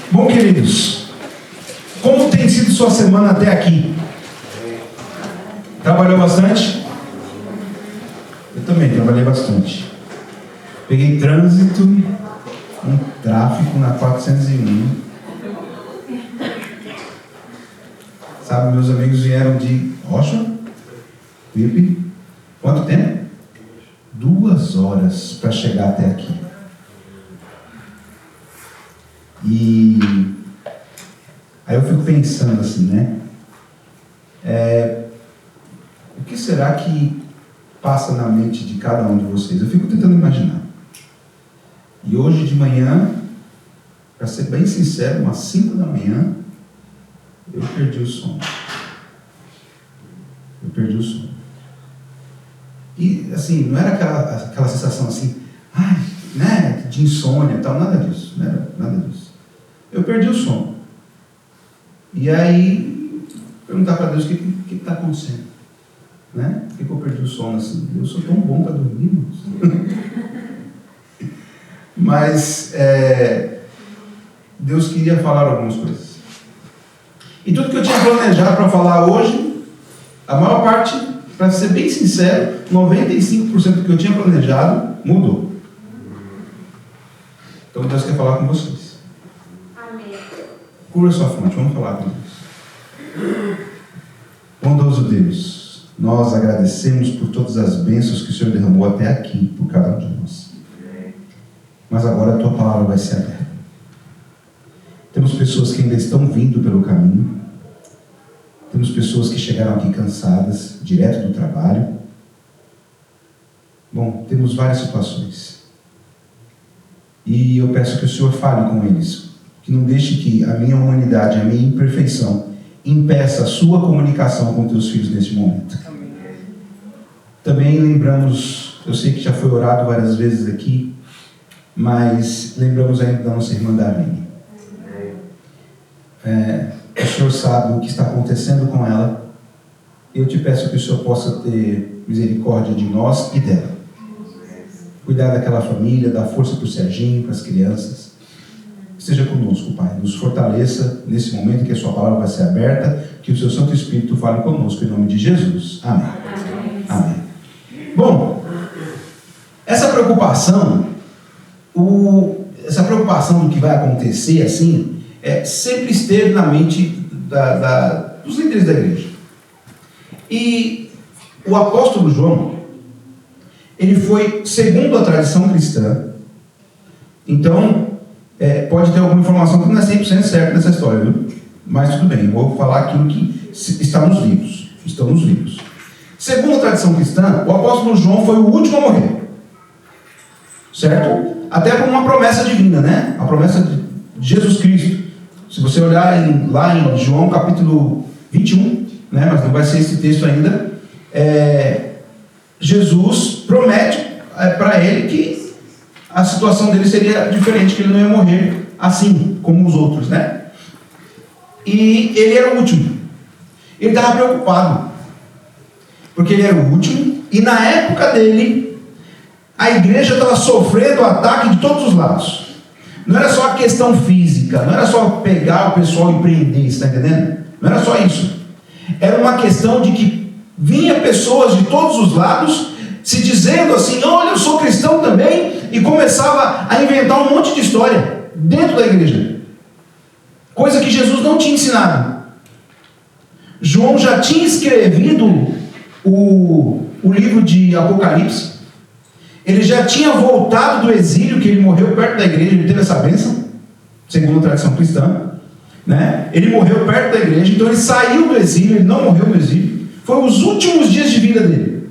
Bom, queridos, como tem sido sua semana até aqui? Trabalhou bastante? Eu também trabalhei bastante. Peguei trânsito, um tráfico na 401. Sabe, meus amigos vieram de Rocha, Pipe. Quanto tempo? 2 horas para chegar até aqui. E aí eu fico pensando assim, né? O que será que passa na mente de cada um de vocês? Eu fico tentando imaginar. E hoje de manhã, para ser bem sincero, umas 5 da manhã, eu perdi o sono. E assim, não era aquela sensação assim, né, de insônia e tal, nada disso. Não era nada disso. Eu perdi o sono. E aí, perguntar para Deus o que está acontecendo. Né? Por que eu perdi o sono assim? Eu sou tão bom para dormir, irmãos. Mas Deus queria falar algumas coisas. E tudo que eu tinha planejado para falar hoje, a maior parte, para ser bem sincero, 95% do que eu tinha planejado mudou. Então Deus quer falar com vocês. Amém. Cura sua fonte, vamos falar com Deus. Bondoso Deus, nós agradecemos por todas as bênçãos que o Senhor derramou até aqui, por cada um de nós. Mas agora a Tua palavra vai ser aberta. Temos pessoas que ainda estão vindo pelo caminho. Temos pessoas que chegaram aqui cansadas, direto do trabalho. Bom, temos várias situações. E eu peço que o Senhor fale com eles. Que não deixe que a minha humanidade, a minha imperfeição, impeça a sua comunicação com teus filhos neste momento. Também lembramos, eu sei que já foi orado várias vezes aqui, mas lembramos ainda da nossa irmã Darlene. O Senhor sabe o que está acontecendo com ela. Eu te peço que o Senhor possa ter misericórdia de nós e dela. Cuidar daquela família, dar força para o Serginho, para as crianças. Esteja conosco, Pai. Nos fortaleça nesse momento que a sua palavra vai ser aberta, que o seu Santo Espírito fale conosco em nome de Jesus. Amém. Amém. Bom, essa preocupação do que vai acontecer assim, sempre esteve na mente dos líderes da igreja. E o apóstolo João, ele foi, segundo a tradição cristã, então, pode ter alguma informação que não é 100% certa nessa história, viu? Mas tudo bem, eu vou falar aquilo que está nos livros. Estão nos livros. Segundo a tradição cristã, o apóstolo João foi o último a morrer. Certo? Até por uma promessa divina, né? A promessa de Jesus Cristo. Se você olhar lá em João capítulo 21, né? Mas não vai ser esse texto ainda, Jesus promete para ele que a situação dele seria diferente, que ele não ia morrer assim como os outros, né? E ele era o último. Ele estava preocupado, porque ele era o último, e na época dele, a igreja estava sofrendo ataque de todos os lados. Não era só a questão física, não era só pegar o pessoal e prender, está entendendo? Não era só isso. Era uma questão de que vinha pessoas de todos os lados, se dizendo assim, olha, eu sou cristão também, e começava a inventar um monte de história dentro da igreja. Coisa que Jesus não tinha ensinado. João já tinha escrevido o livro de Apocalipse. Ele já tinha voltado do exílio, que ele morreu perto da igreja, ele teve essa bênção, segundo a tradição cristã, né? Ele morreu perto da igreja, então ele saiu do exílio, ele não morreu no exílio. Foi os últimos dias de vida dele.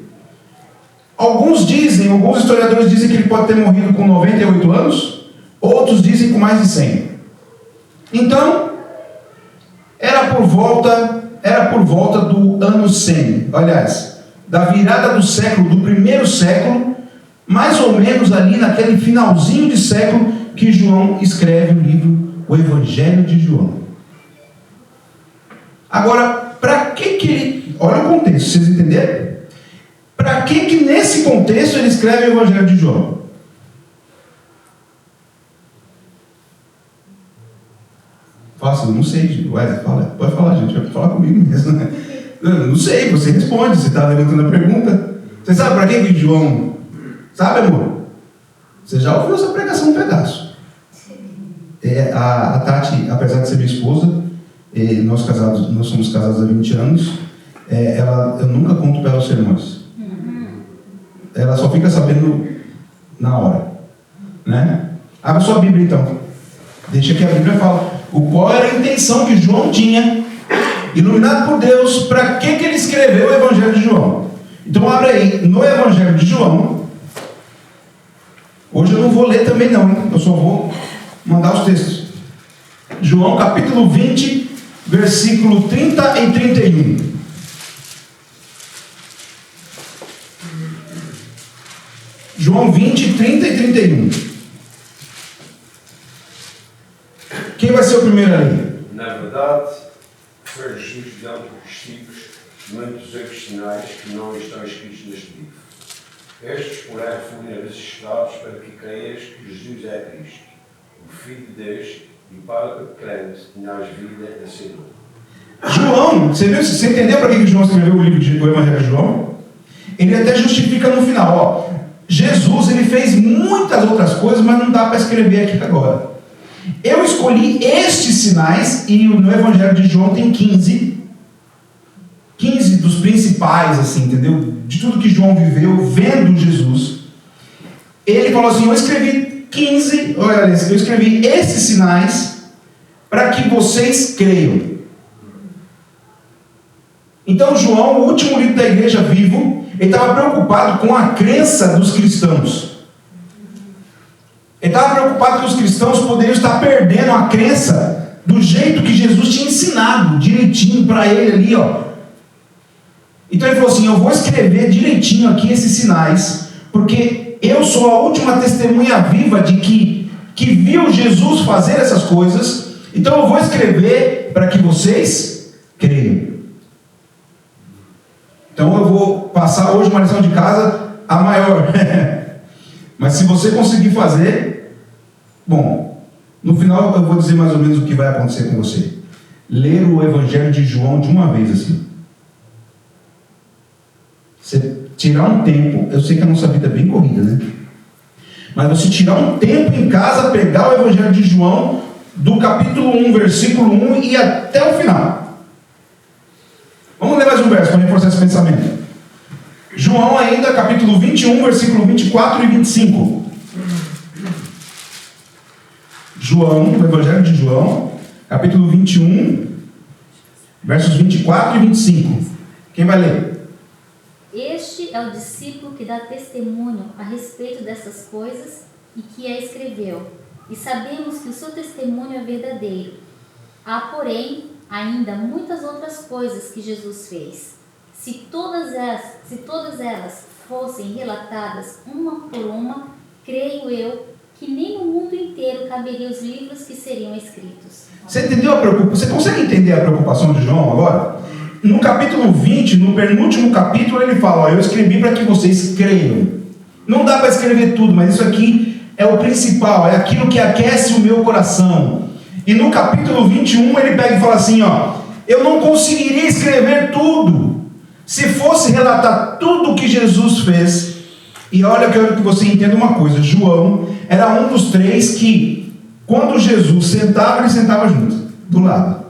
Alguns historiadores dizem que ele pode ter morrido com 98 anos, outros dizem com mais de 100. Então, era por volta do ano 100, aliás, da virada do século, do primeiro século, mais ou menos ali naquele finalzinho de século que João escreve o livro, o Evangelho de João. Agora, para que ele... Olha o contexto, vocês entenderam? Para que nesse contexto ele escreve o Evangelho de João? Fala assim, não sei, Wesley, pode falar, gente, vai falar comigo mesmo, né? Eu não sei, você responde, você está levantando a pergunta. Você sabe para que João... Sabe, amor? Você já ouviu essa pregação um pedaço. A Tati, apesar de ser minha esposa, nós somos casados há 20 anos, eu nunca conto para ela os sermões. Ela só fica sabendo na hora. Né? Abre sua Bíblia então. Deixa que a Bíblia fala qual era a intenção que João tinha, iluminado por Deus, para que ele escreveu o Evangelho de João. Então abre aí, no Evangelho de João. Hoje eu não vou ler também não, hein? Eu só vou mandar os textos. João capítulo 20, versículo 30 e 31. João 20, 30 e 31. Quem vai ser o primeiro ali? Na verdade, foi Jesus dando testigos de muitos outros sinais que não estão escritos neste livro. Estes, porém, foram registrados para que creias que Jesus é Cristo, o Filho de Deus, e para que crente tenhas vida a ser. João, você entendeu para que João escreveu o livro do Evangelho de João? Ele até justifica no final, Jesus, ele fez muitas outras coisas, mas não dá para escrever aqui agora. Eu escolhi estes sinais, e no Evangelho de João tem 15 dos principais, assim, entendeu? De tudo que João viveu, vendo Jesus. Ele falou assim, eu escrevi esses sinais para que vocês creiam. Então João, o último livro da igreja vivo, ele estava preocupado com a crença dos cristãos. Ele estava preocupado que os cristãos poderiam estar perdendo a crença do jeito que Jesus tinha ensinado, direitinho para ele ali, Então ele falou assim, eu vou escrever direitinho aqui esses sinais, porque eu sou a última testemunha viva de que viu Jesus fazer essas coisas, então eu vou escrever para que vocês creiam. Então eu vou passar hoje uma lição de casa, a maior. Mas se você conseguir fazer, bom, no final eu vou dizer mais ou menos o que vai acontecer com você. Ler o Evangelho de João de uma vez assim. Você tirar um tempo, eu sei que a nossa vida é bem corrida, né? Mas você tirar um tempo em casa, pegar o Evangelho de João, do capítulo 1, versículo 1 e até o final. Vamos ler mais um verso para reforçar esse pensamento. João ainda, capítulo 21, versículo 24 e 25. João, o Evangelho de João, capítulo 21, versos 24 e 25. Quem vai ler? Este é o discípulo que dá testemunho a respeito dessas coisas e que a escreveu. E sabemos que o seu testemunho é verdadeiro. Há, porém, ainda muitas outras coisas que Jesus fez. Se todas elas fossem relatadas uma por uma, creio eu que nem no mundo inteiro caberiam os livros que seriam escritos. Você entendeu a preocupação? Você consegue entender a preocupação de João agora? No capítulo 20, no penúltimo capítulo, ele fala, eu escrevi para que vocês creiam. Não dá para escrever tudo, mas isso aqui é o principal, é aquilo que aquece o meu coração. E no capítulo 21, ele pega e fala assim, eu não conseguiria escrever tudo, se fosse relatar tudo o que Jesus fez. E olha, eu quero que você entenda uma coisa, João era um dos três que, quando Jesus sentava, ele sentava junto, do lado.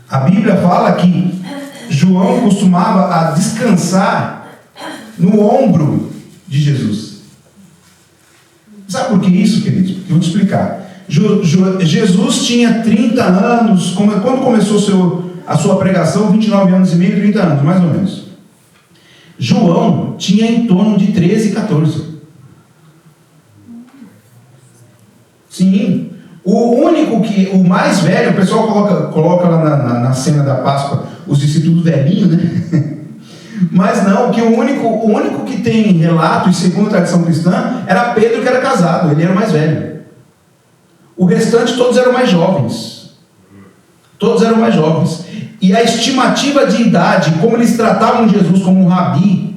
A Bíblia fala que João costumava a descansar no ombro de Jesus. Sabe por que isso, queridos? Eu vou te explicar. Jesus tinha 30 anos, quando começou a sua pregação, 29 anos e meio, 30 anos, mais ou menos. João tinha em torno de 13, 14. Sim. O mais velho, o pessoal coloca lá na cena da Páscoa os discípulos velhinhos, né? Mas não, que o único que tem relato, e segundo a tradição cristã, era Pedro, que era casado, ele era o mais velho. O restante todos eram mais jovens. Todos eram mais jovens. E a estimativa de idade, como eles tratavam Jesus como um rabi,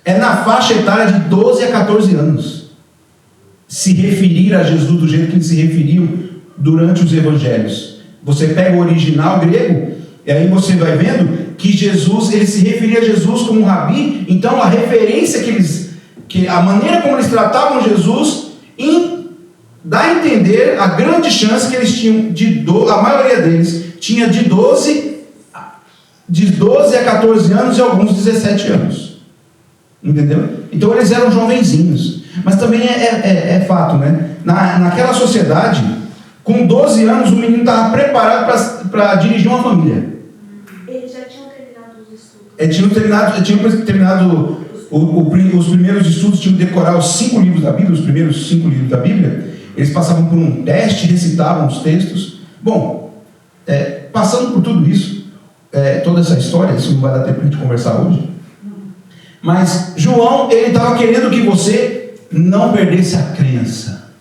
é na faixa etária de 12 a 14 anos. Se referir a Jesus do jeito que ele se referiu, durante os evangelhos. Você pega o original grego, e aí você vai vendo que Jesus, ele se referia a Jesus como um rabi. Então a referência a maneira como eles tratavam Jesus, dá a entender a grande chance que eles tinham, a maioria deles tinha de 12 a 14 anos e alguns 17 anos. Entendeu? Então eles eram jovenzinhos. Mas também é fato, né? Naquela sociedade, com 12 anos, o menino estava preparado para dirigir uma família. Eles já tinham terminado os estudos. Tinham terminado os primeiros estudos, tinham que decorar os 5 livros da Bíblia, os primeiros 5 livros da Bíblia. Eles passavam por um teste, recitavam os textos. Bom, passando por tudo isso, toda essa história, isso não vai dar tempo para a gente conversar hoje. Mas João, ele estava querendo que você não perdesse a crença.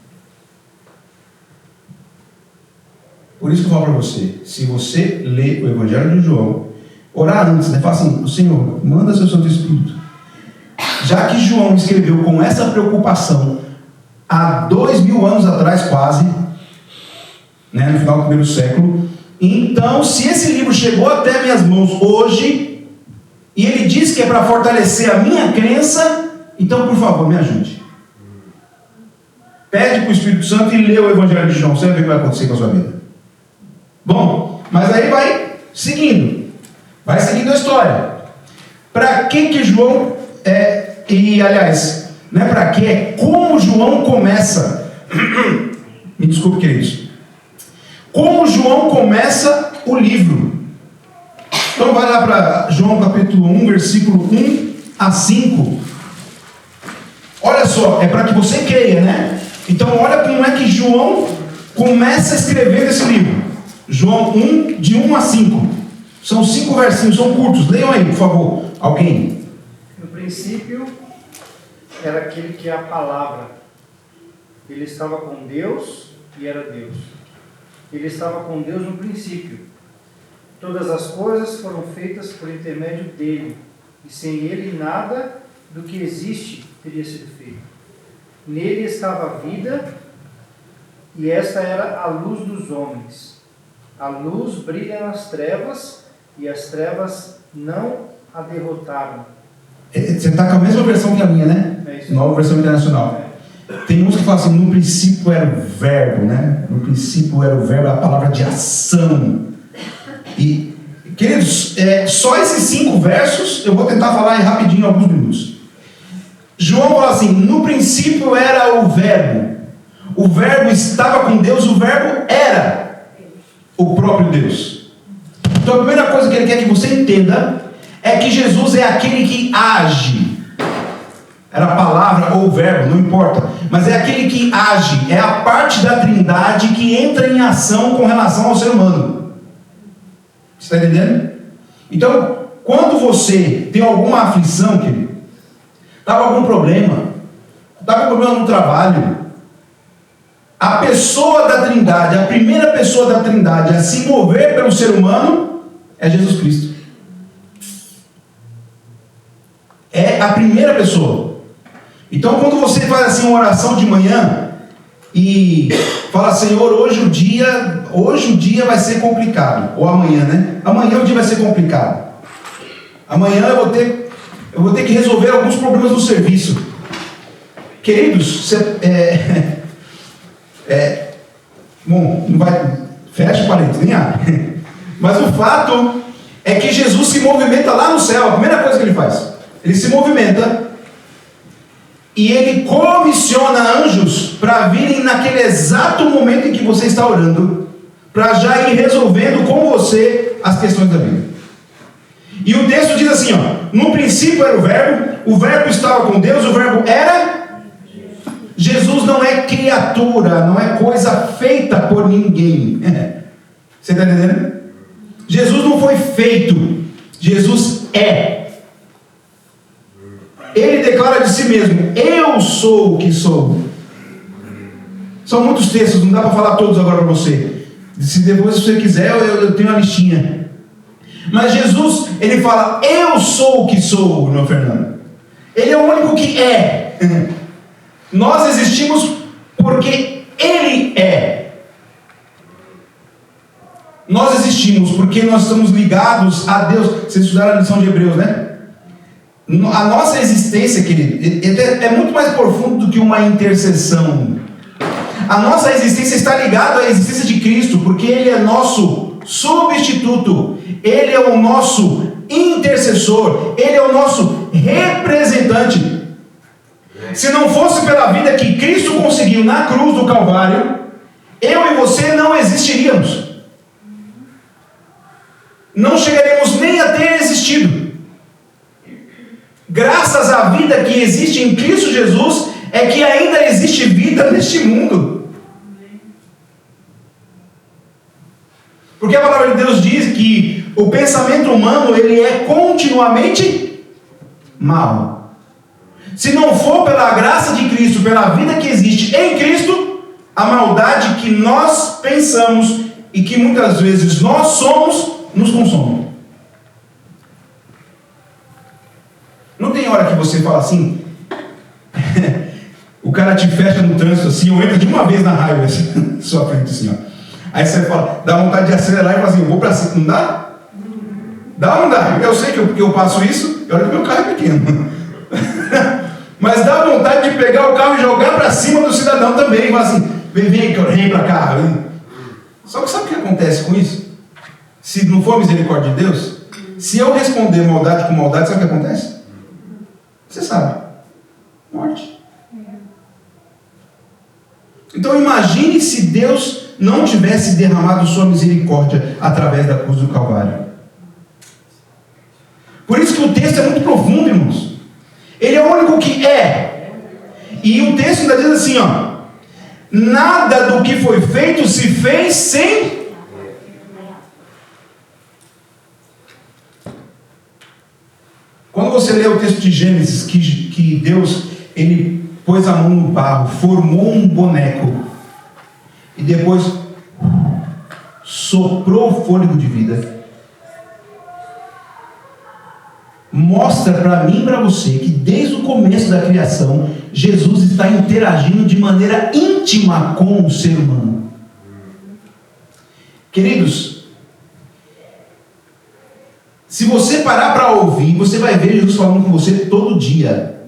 Por isso que eu falo para você, se você ler o Evangelho de João, orar antes, né? Fala assim, Senhor, manda seu Santo Espírito. Já que João escreveu com essa preocupação há 2000 anos atrás quase, né, no final do primeiro século, então se esse livro chegou até minhas mãos hoje, e ele diz que é para fortalecer a minha crença, então por favor me ajude. Pede para o Espírito Santo e lê o Evangelho de João, você vai ver o que vai acontecer com a sua vida. Bom, mas aí vai seguindo a história. Para que João não é para que, é como João começa. Me desculpe, queridos. Como João começa o livro. Então vai lá para João capítulo 1, versículo 1 a 5. Olha só, é para que você creia, né? Então olha como é que João começa a escrever esse livro. João 1, de 1 a 5. São 5 versinhos, são curtos. Leiam aí, por favor. Alguém? No princípio era aquele que é a palavra. Ele estava com Deus e era Deus. Ele estava com Deus no princípio. Todas as coisas foram feitas por intermédio dele, e sem ele nada do que existe teria sido feito. Nele estava a vida, e esta era a luz dos homens. A luz brilha nas trevas, e as trevas não a derrotaram. Você está com a mesma versão que a minha, né? É isso. Nova versão internacional. Tem uns que falam assim, no princípio era o verbo, né? No princípio era o verbo, a palavra de ação. E, queridos, só esses 5 versos, eu vou tentar falar aí rapidinho, em alguns minutos. João fala assim, no princípio era o verbo estava com Deus, o verbo era o próprio Deus. Então a primeira coisa que ele quer que você entenda é que Jesus é aquele que age. Era a palavra ou o verbo, não importa. Mas é aquele que age, é a parte da Trindade que entra em ação com relação ao ser humano. Você está entendendo? Então, quando você tem alguma aflição, querido, está com algum problema, está com problema no trabalho, a pessoa da Trindade, a primeira pessoa da Trindade a se mover pelo ser humano é Jesus Cristo. É a primeira pessoa. Então, quando você faz assim uma oração de manhã e fala, Senhor, hoje o dia vai ser complicado, ou amanhã, né? Amanhã o dia vai ser complicado. Amanhã eu vou ter que resolver alguns problemas no serviço. Queridos, bom, não vai, fecha o parênteses, nem abre. Mas o fato é que Jesus se movimenta lá no céu. A primeira coisa que ele faz, ele se movimenta e ele comissiona anjos para virem naquele exato momento em que você está orando, para já ir resolvendo com você as questões da vida. E o texto diz assim, no princípio era o verbo estava com Deus, o verbo era. Jesus não é criatura, não é coisa feita por ninguém. Você está entendendo? Jesus não foi feito, Jesus é. Ele declara de si mesmo, eu sou o que sou. São muitos textos, não dá para falar todos agora para você. Se depois você quiser, eu tenho uma listinha. Mas Jesus, ele fala, eu sou o que sou, irmão Fernando. Ele é o único que é. Nós existimos porque ele é. íntimos, porque nós estamos ligados a Deus. Vocês estudaram a lição de Hebreus, né? A nossa existência, querido, é muito mais profundo do que uma intercessão. A nossa existência está ligada à existência de Cristo, porque Ele é nosso substituto, Ele é o nosso intercessor, Ele é o nosso representante. Se não fosse pela vida que Cristo conseguiu na cruz do Calvário, eu e você não existiríamos. Não chegaremos nem a ter existido. Graças à vida que existe em Cristo Jesus, é que ainda existe vida neste mundo. Porque a palavra de Deus diz que o pensamento humano, ele é continuamente mau. Se não for pela graça de Cristo, pela vida que existe em Cristo, a maldade que nós pensamos e que muitas vezes nós somos, nos consome. Não tem hora que você fala assim, o cara te fecha no trânsito assim, ou entra de uma vez na raiva assim, sua frente assim, ó. Aí você fala, dá vontade de acelerar e fala assim, eu vou pra cima, não dá? Dá ou não dá? Eu sei que eu passo isso, e olha que meu carro é pequeno. Mas dá vontade de pegar o carro e jogar pra cima do cidadão também, e falar assim, vem pra cá. Só que sabe o que acontece com isso? Se não for a misericórdia de Deus, se eu responder maldade com maldade, sabe o que acontece? Você sabe. Morte. Então imagine se Deus não tivesse derramado sua misericórdia através da cruz do Calvário. Por isso que o texto é muito profundo, irmãos. Ele é o único que é. E o texto ainda diz assim, ó. Nada do que foi feito se fez sem... Quando você lê o texto de Gênesis, que Deus, ele pôs a mão no barro, formou um boneco, e depois soprou o fôlego de vida, mostra para mim e para você que desde o começo da criação, Jesus está interagindo de maneira íntima com o ser humano. Queridos, se você parar para ouvir, você vai ver Jesus falando com você todo dia.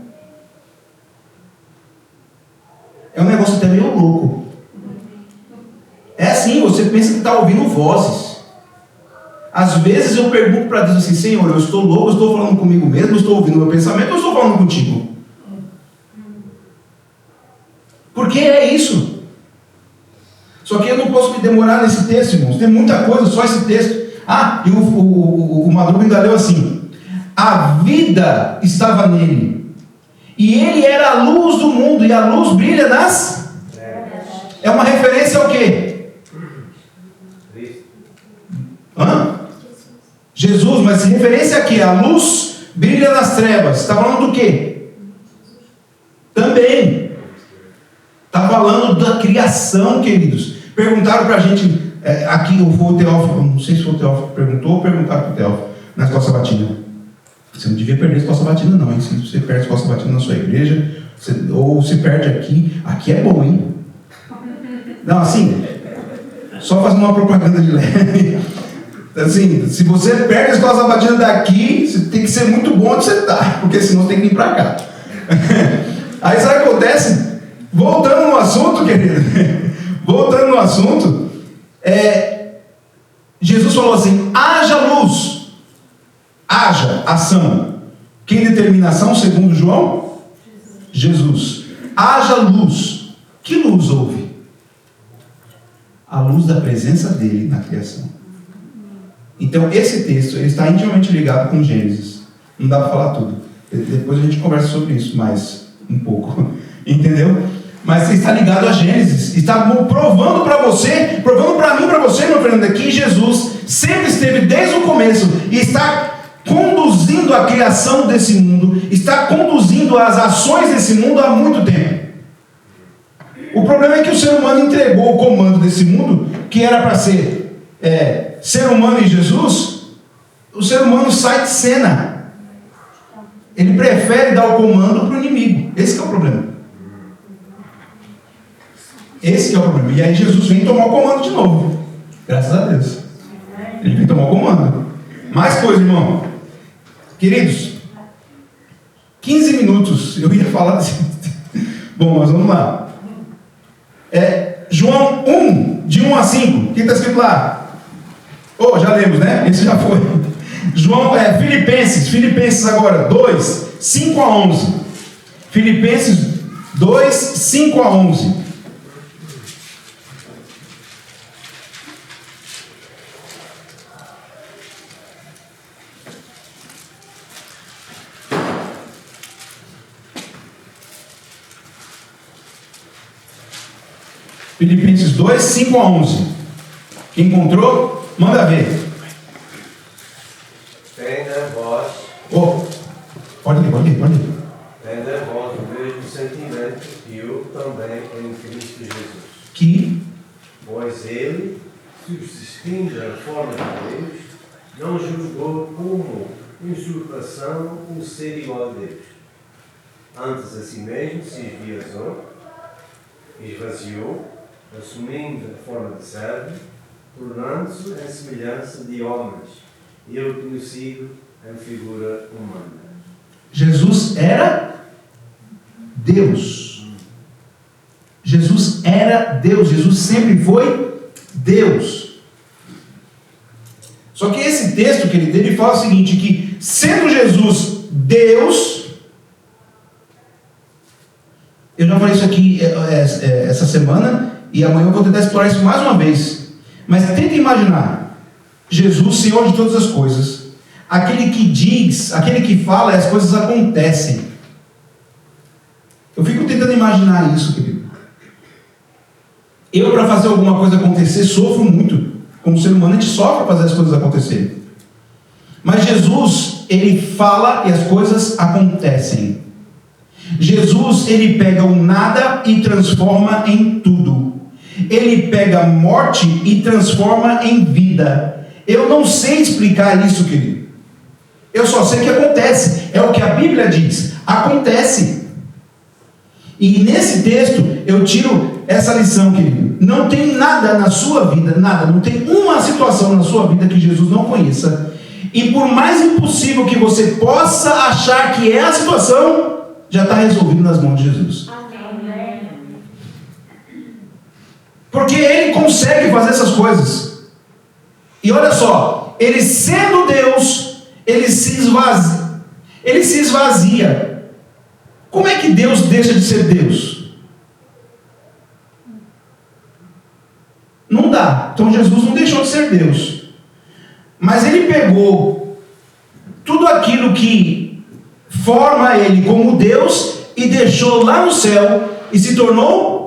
É um negócio até meio louco. É assim, você pensa que está ouvindo vozes. Às vezes eu pergunto para Deus assim, Senhor, eu estou louco, eu estou falando comigo mesmo, eu estou ouvindo meu pensamento, eu estou falando contigo. Porque é isso. Só que eu não posso me demorar nesse texto, irmãos. Tem muita coisa, só esse texto. E o Madruga ainda leu assim, a vida estava nele, e ele era a luz do mundo, e a luz brilha nas... É uma referência ao quê? Jesus, mas referência a quê? A luz brilha nas trevas. Está falando do quê? Também. Está falando da criação, queridos. Perguntaram para a gente, aqui foi o Teófilo, não sei se foi o Teófilo que perguntou ou perguntaram para o Teófilo, na escola sabatina. Você não devia perder a escola sabatina não, hein? Se você perde a escola sabatina na sua igreja, ou se perde aqui é bom, hein? Não, assim, só fazendo uma propaganda de leve. Assim, se você perde a escola sabatina daqui, você tem que ser muito bom onde você está, porque senão você tem que vir para cá. Aí sabe o que acontece? Voltando no assunto, querido, voltando no assunto, Jesus falou assim, haja luz, haja ação. Quem determina ação, segundo João? Jesus. Haja luz. Que luz houve? A luz da presença dele na criação. Então esse texto ele está intimamente ligado com Gênesis. Não dá para falar tudo. Depois a gente conversa sobre isso mais um pouco. Entendeu? Mas está ligado a Gênesis. Está provando para você, provando para mim, para você, meu Fernando, que Jesus sempre esteve desde o começo e está conduzindo a criação desse mundo, está conduzindo as ações desse mundo há muito tempo. O problema é que o ser humano entregou o comando desse mundo, que era para ser ser humano e Jesus. O ser humano sai de cena. Ele prefere dar o comando para o inimigo. Esse é o problema. Esse é o problema. E aí Jesus vem tomar o comando de novo. Graças a Deus. Ele tem que tomar o comando. Mais coisa, irmão. Queridos, 15 minutos eu ia falar assim. Bom, mas vamos lá. João 1, de 1 a 5. O que está escrito lá? Já lemos, né? Esse já foi. João, Filipenses agora, 2, 5 a 11. Filipenses 2, 5 a 11. Filipenses 2, 5 a 11. Quem encontrou, manda ver. Tenha vós. Pode ler. Tenha vós o mesmo sentimento que eu também em Cristo Jesus. Que, Pois ele, subsistindo a forma de Deus, não julgou como usurpação o ser igual a Deus. Antes a si mesmo se esvaziou, assumindo a forma de servo, tornando-se em semelhança de homens, ele conhecido em figura humana. Jesus era Deus. Jesus era Deus. Jesus sempre foi Deus. Só que esse texto que ele fala o seguinte, que sendo Jesus Deus, eu já falei isso aqui essa semana, e amanhã eu vou tentar explorar isso mais uma vez. Mas tenta imaginar Jesus, Senhor de todas as coisas, aquele que diz, aquele que fala, e as coisas acontecem. Eu fico tentando imaginar isso, querido. Eu, para fazer alguma coisa acontecer, sofro muito. Como ser humano, a gente sofre para fazer as coisas acontecerem. Mas Jesus, ele fala e as coisas acontecem. Jesus, ele pega o nada e transforma em tudo. Ele pega a morte e transforma em vida. Eu não sei explicar isso, querido. Eu só sei que acontece. É o que a Bíblia diz. Acontece. E nesse texto eu tiro essa lição, querido. Não tem nada na sua vida, nada, não tem uma situação na sua vida que Jesus não conheça. E por mais impossível que você possa achar que é a situação, já está resolvido nas mãos de Jesus. Amém. Porque Ele consegue fazer essas coisas. E olha só, Ele sendo Deus, Ele se esvazia. Como é que Deus deixa de ser Deus? Não dá. Então Jesus não deixou de ser Deus. Mas Ele pegou tudo aquilo que forma Ele como Deus e deixou lá no céu e se tornou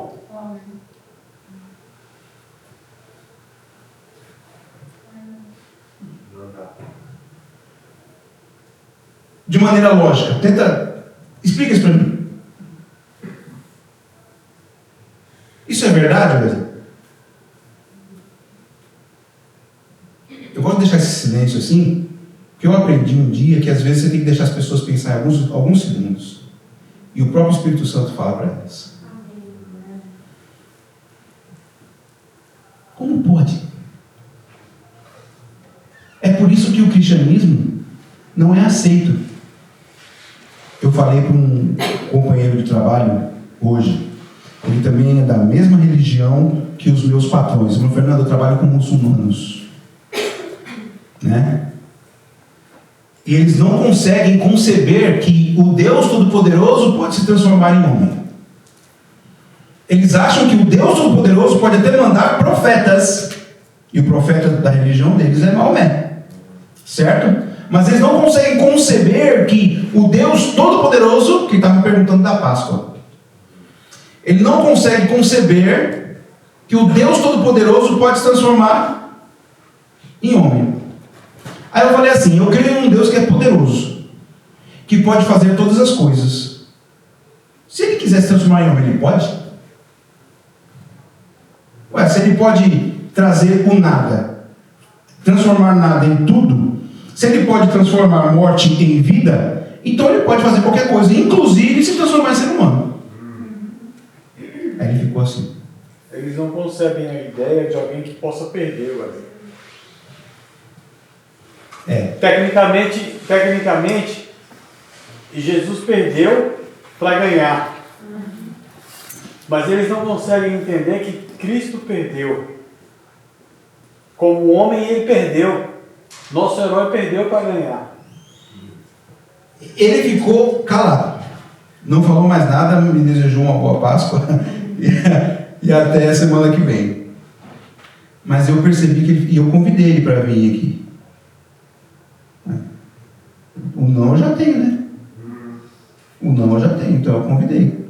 de maneira lógica. Explica isso para mim. Isso é verdade, Wesley? Eu gosto de deixar esse silêncio assim, porque eu aprendi um dia que às vezes você tem que deixar as pessoas pensar em alguns segundos. E o próprio Espírito Santo fala para elas. Como pode? É por isso que o cristianismo não é aceito. Eu falei para um companheiro de trabalho hoje, ele também é da mesma religião que os meus patrões. Meu Fernando, eu trabalho com muçulmanos, né? E eles não conseguem conceber que o Deus Todo-Poderoso pode se transformar em homem. Eles acham que o Deus Todo-Poderoso pode até mandar profetas, e o profeta da religião deles é Maomé, certo? Mas eles não conseguem conceber que o Deus Todo-Poderoso, que está me perguntando da Páscoa, ele não consegue conceber que o Deus Todo-Poderoso pode se transformar em homem. Aí eu falei assim, eu creio em um Deus que é poderoso, que pode fazer todas as coisas. Se ele quiser se transformar em homem, ele pode? Se ele pode trazer o nada, transformar nada em tudo, se ele pode transformar a morte em vida, então ele pode fazer qualquer coisa, inclusive se transformar em ser humano. Aí ele ficou assim. Eles não concebem a ideia de alguém que possa perder, velho. Tecnicamente, Jesus perdeu para ganhar. Mas eles não conseguem entender que Cristo perdeu. Como homem, ele perdeu. Nosso herói perdeu para ganhar. Ele ficou calado. Não falou mais nada, me desejou uma boa Páscoa e até a semana que vem. Mas eu percebi que eu convidei ele para vir aqui. O não eu já tenho, né? O não eu já tenho, então eu convidei.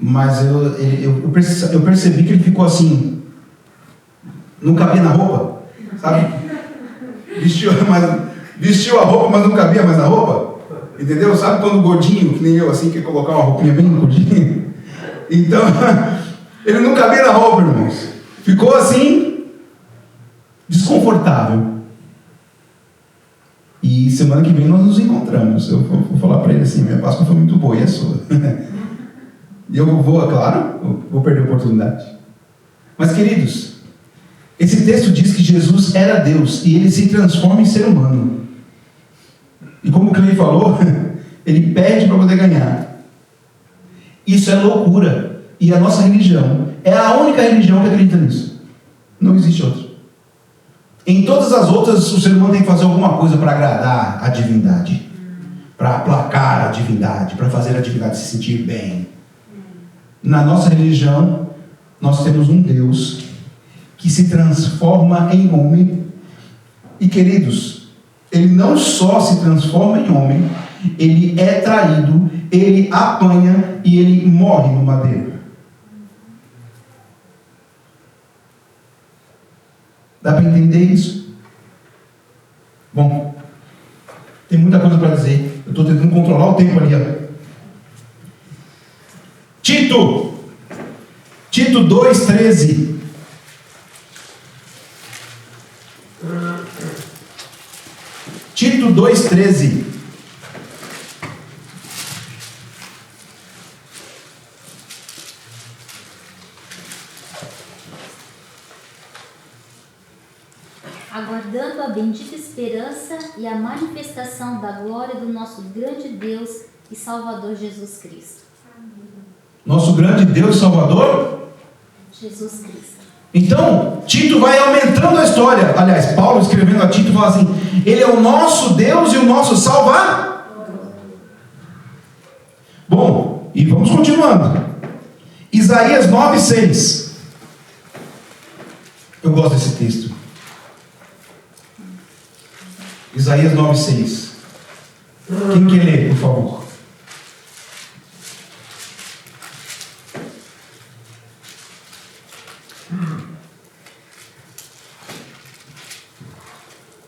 Mas eu percebi que ele ficou assim, não cabia na roupa, sabe? Vestiu a roupa, mas não cabia mais na roupa. Entendeu? Sabe quando o gordinho, que nem eu, assim, quer colocar uma roupinha bem gordinha? Então, ele não cabia na roupa, irmãos. Ficou assim, desconfortável. E semana que vem nós nos encontramos. Eu vou falar para ele assim, minha Páscoa foi muito boa, e a sua? E eu vou, claro, vou perder a oportunidade. Mas, queridos, esse texto diz que Jesus era Deus e ele se transforma em ser humano. E como o Clay falou, ele pede para poder ganhar. Isso é loucura. E a nossa religião é a única religião que acredita nisso. Não existe outra. Em todas as outras, o ser humano tem que fazer alguma coisa para agradar a divindade, para aplacar a divindade, para fazer a divindade se sentir bem. Na nossa religião, nós temos um Deus que se transforma em homem. E, queridos, ele não só se transforma em homem, ele é traído, ele apanha e ele morre no madeiro. Dá para entender isso? Bom, tem muita coisa para dizer. Eu estou tentando controlar o tempo ali. Ó. Tito 2,13. Tito 2,13. Aguardando a bendita esperança e a manifestação da glória do nosso grande Deus e Salvador Jesus Cristo. Nosso grande Deus e Salvador? Jesus Cristo. Então, Tito vai aumentando a história. Aliás, Paulo escrevendo a Tito fala assim: ele é o nosso Deus e o nosso Salvador. Bom, e vamos continuando. Isaías 9,6. Eu gosto desse texto. Isaías 9,6. Quem quer ler, por favor?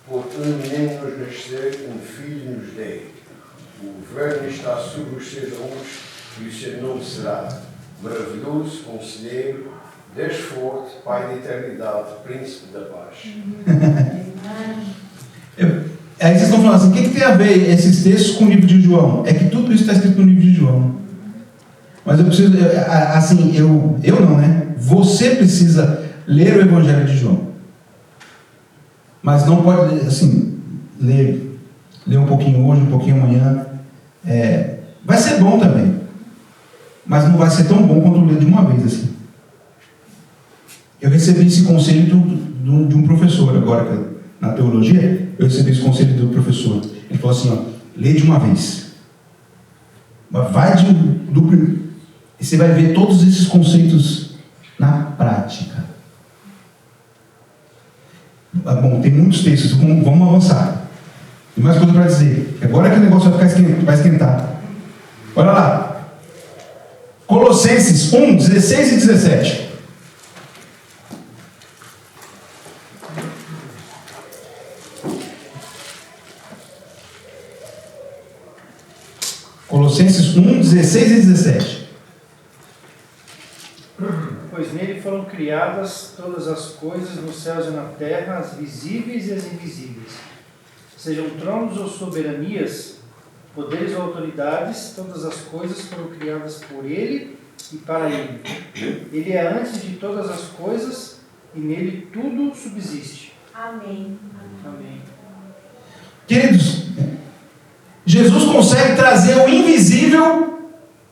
Porque um menino nos nasceu, filho nos deu. O governo está sobre os seus ombros e o seu nome será maravilhoso, conselheiro, Deus forte, Pai da eternidade, Príncipe da paz. Aí vocês estão falando assim, o que tem a ver esses textos com o livro de João? É que tudo isso está escrito no livro de João. Mas eu preciso, assim, eu não, né? Você precisa ler o Evangelho de João. Mas não pode, assim, ler um pouquinho hoje, um pouquinho amanhã. Vai ser bom também. Mas não vai ser tão bom quanto ler de uma vez, assim. Eu recebi esse conselho de um professor, agora na teologia, eu recebi esse conselho do professor. Ele falou assim, ó, lê de uma vez. Mas vai e você vai ver todos esses conceitos na prática. Bom, tem muitos textos, vamos avançar. Tem mais coisa para dizer. Agora que o negócio vai esquentar. Olha lá. Colossenses 1, 16 e 17. Colossenses 1, 16 e 17. Pois nele foram criadas todas as coisas nos céus e na terra, as visíveis e as invisíveis. Sejam tronos ou soberanias, poderes ou autoridades, todas as coisas foram criadas por ele e para ele. Ele é antes de todas as coisas e nele tudo subsiste. Amém. Amém. Queridos, Jesus consegue trazer o invisível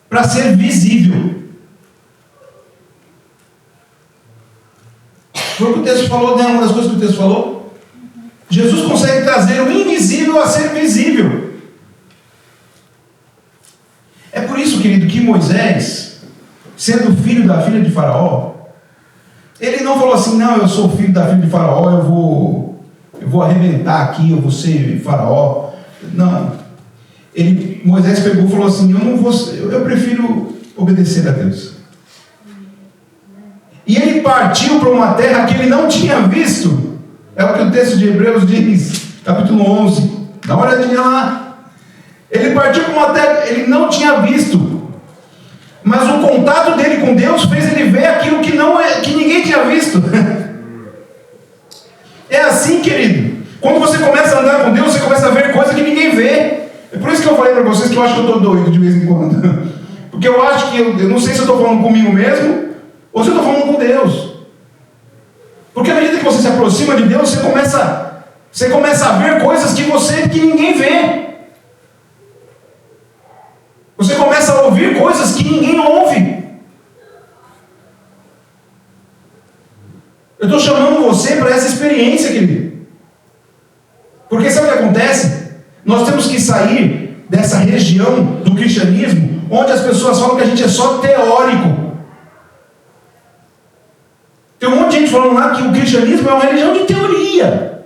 para ser visível. Foi o que o texto falou, né? Uma das coisas que o texto falou. Jesus consegue trazer o invisível a ser visível. É por isso, querido, que Moisés, sendo filho da filha de Faraó, ele não falou assim: não, eu sou filho da filha de Faraó, eu vou arrebentar aqui, eu vou ser Faraó. Não. Moisés pegou e falou assim: eu prefiro obedecer a Deus. E ele partiu para uma terra que ele não tinha visto. É o que o texto de Hebreus diz, capítulo 11. Dá uma olhadinha lá. Ele partiu para uma terra que ele não tinha visto. Mas o contato dele com Deus fez ele ver aquilo que ninguém tinha visto. É assim, querido. Quando você começa a andar com Deus, você começa a ver coisas que ninguém vê. É por isso que eu falei para vocês que eu acho que eu estou doido de vez em quando. Porque eu acho que eu não sei se eu estou falando comigo mesmo ou se eu estou falando com Deus. Porque à medida que você se aproxima de Deus, você começa a ver coisas que ninguém vê. Você começa a ouvir coisas que ninguém ouve. Eu estou chamando você para essa experiência, querido. Porque sabe o que acontece? Nós temos que sair dessa região do cristianismo, onde as pessoas falam que a gente é só teórico. Tem um monte de gente falando lá que o cristianismo é uma religião de teoria.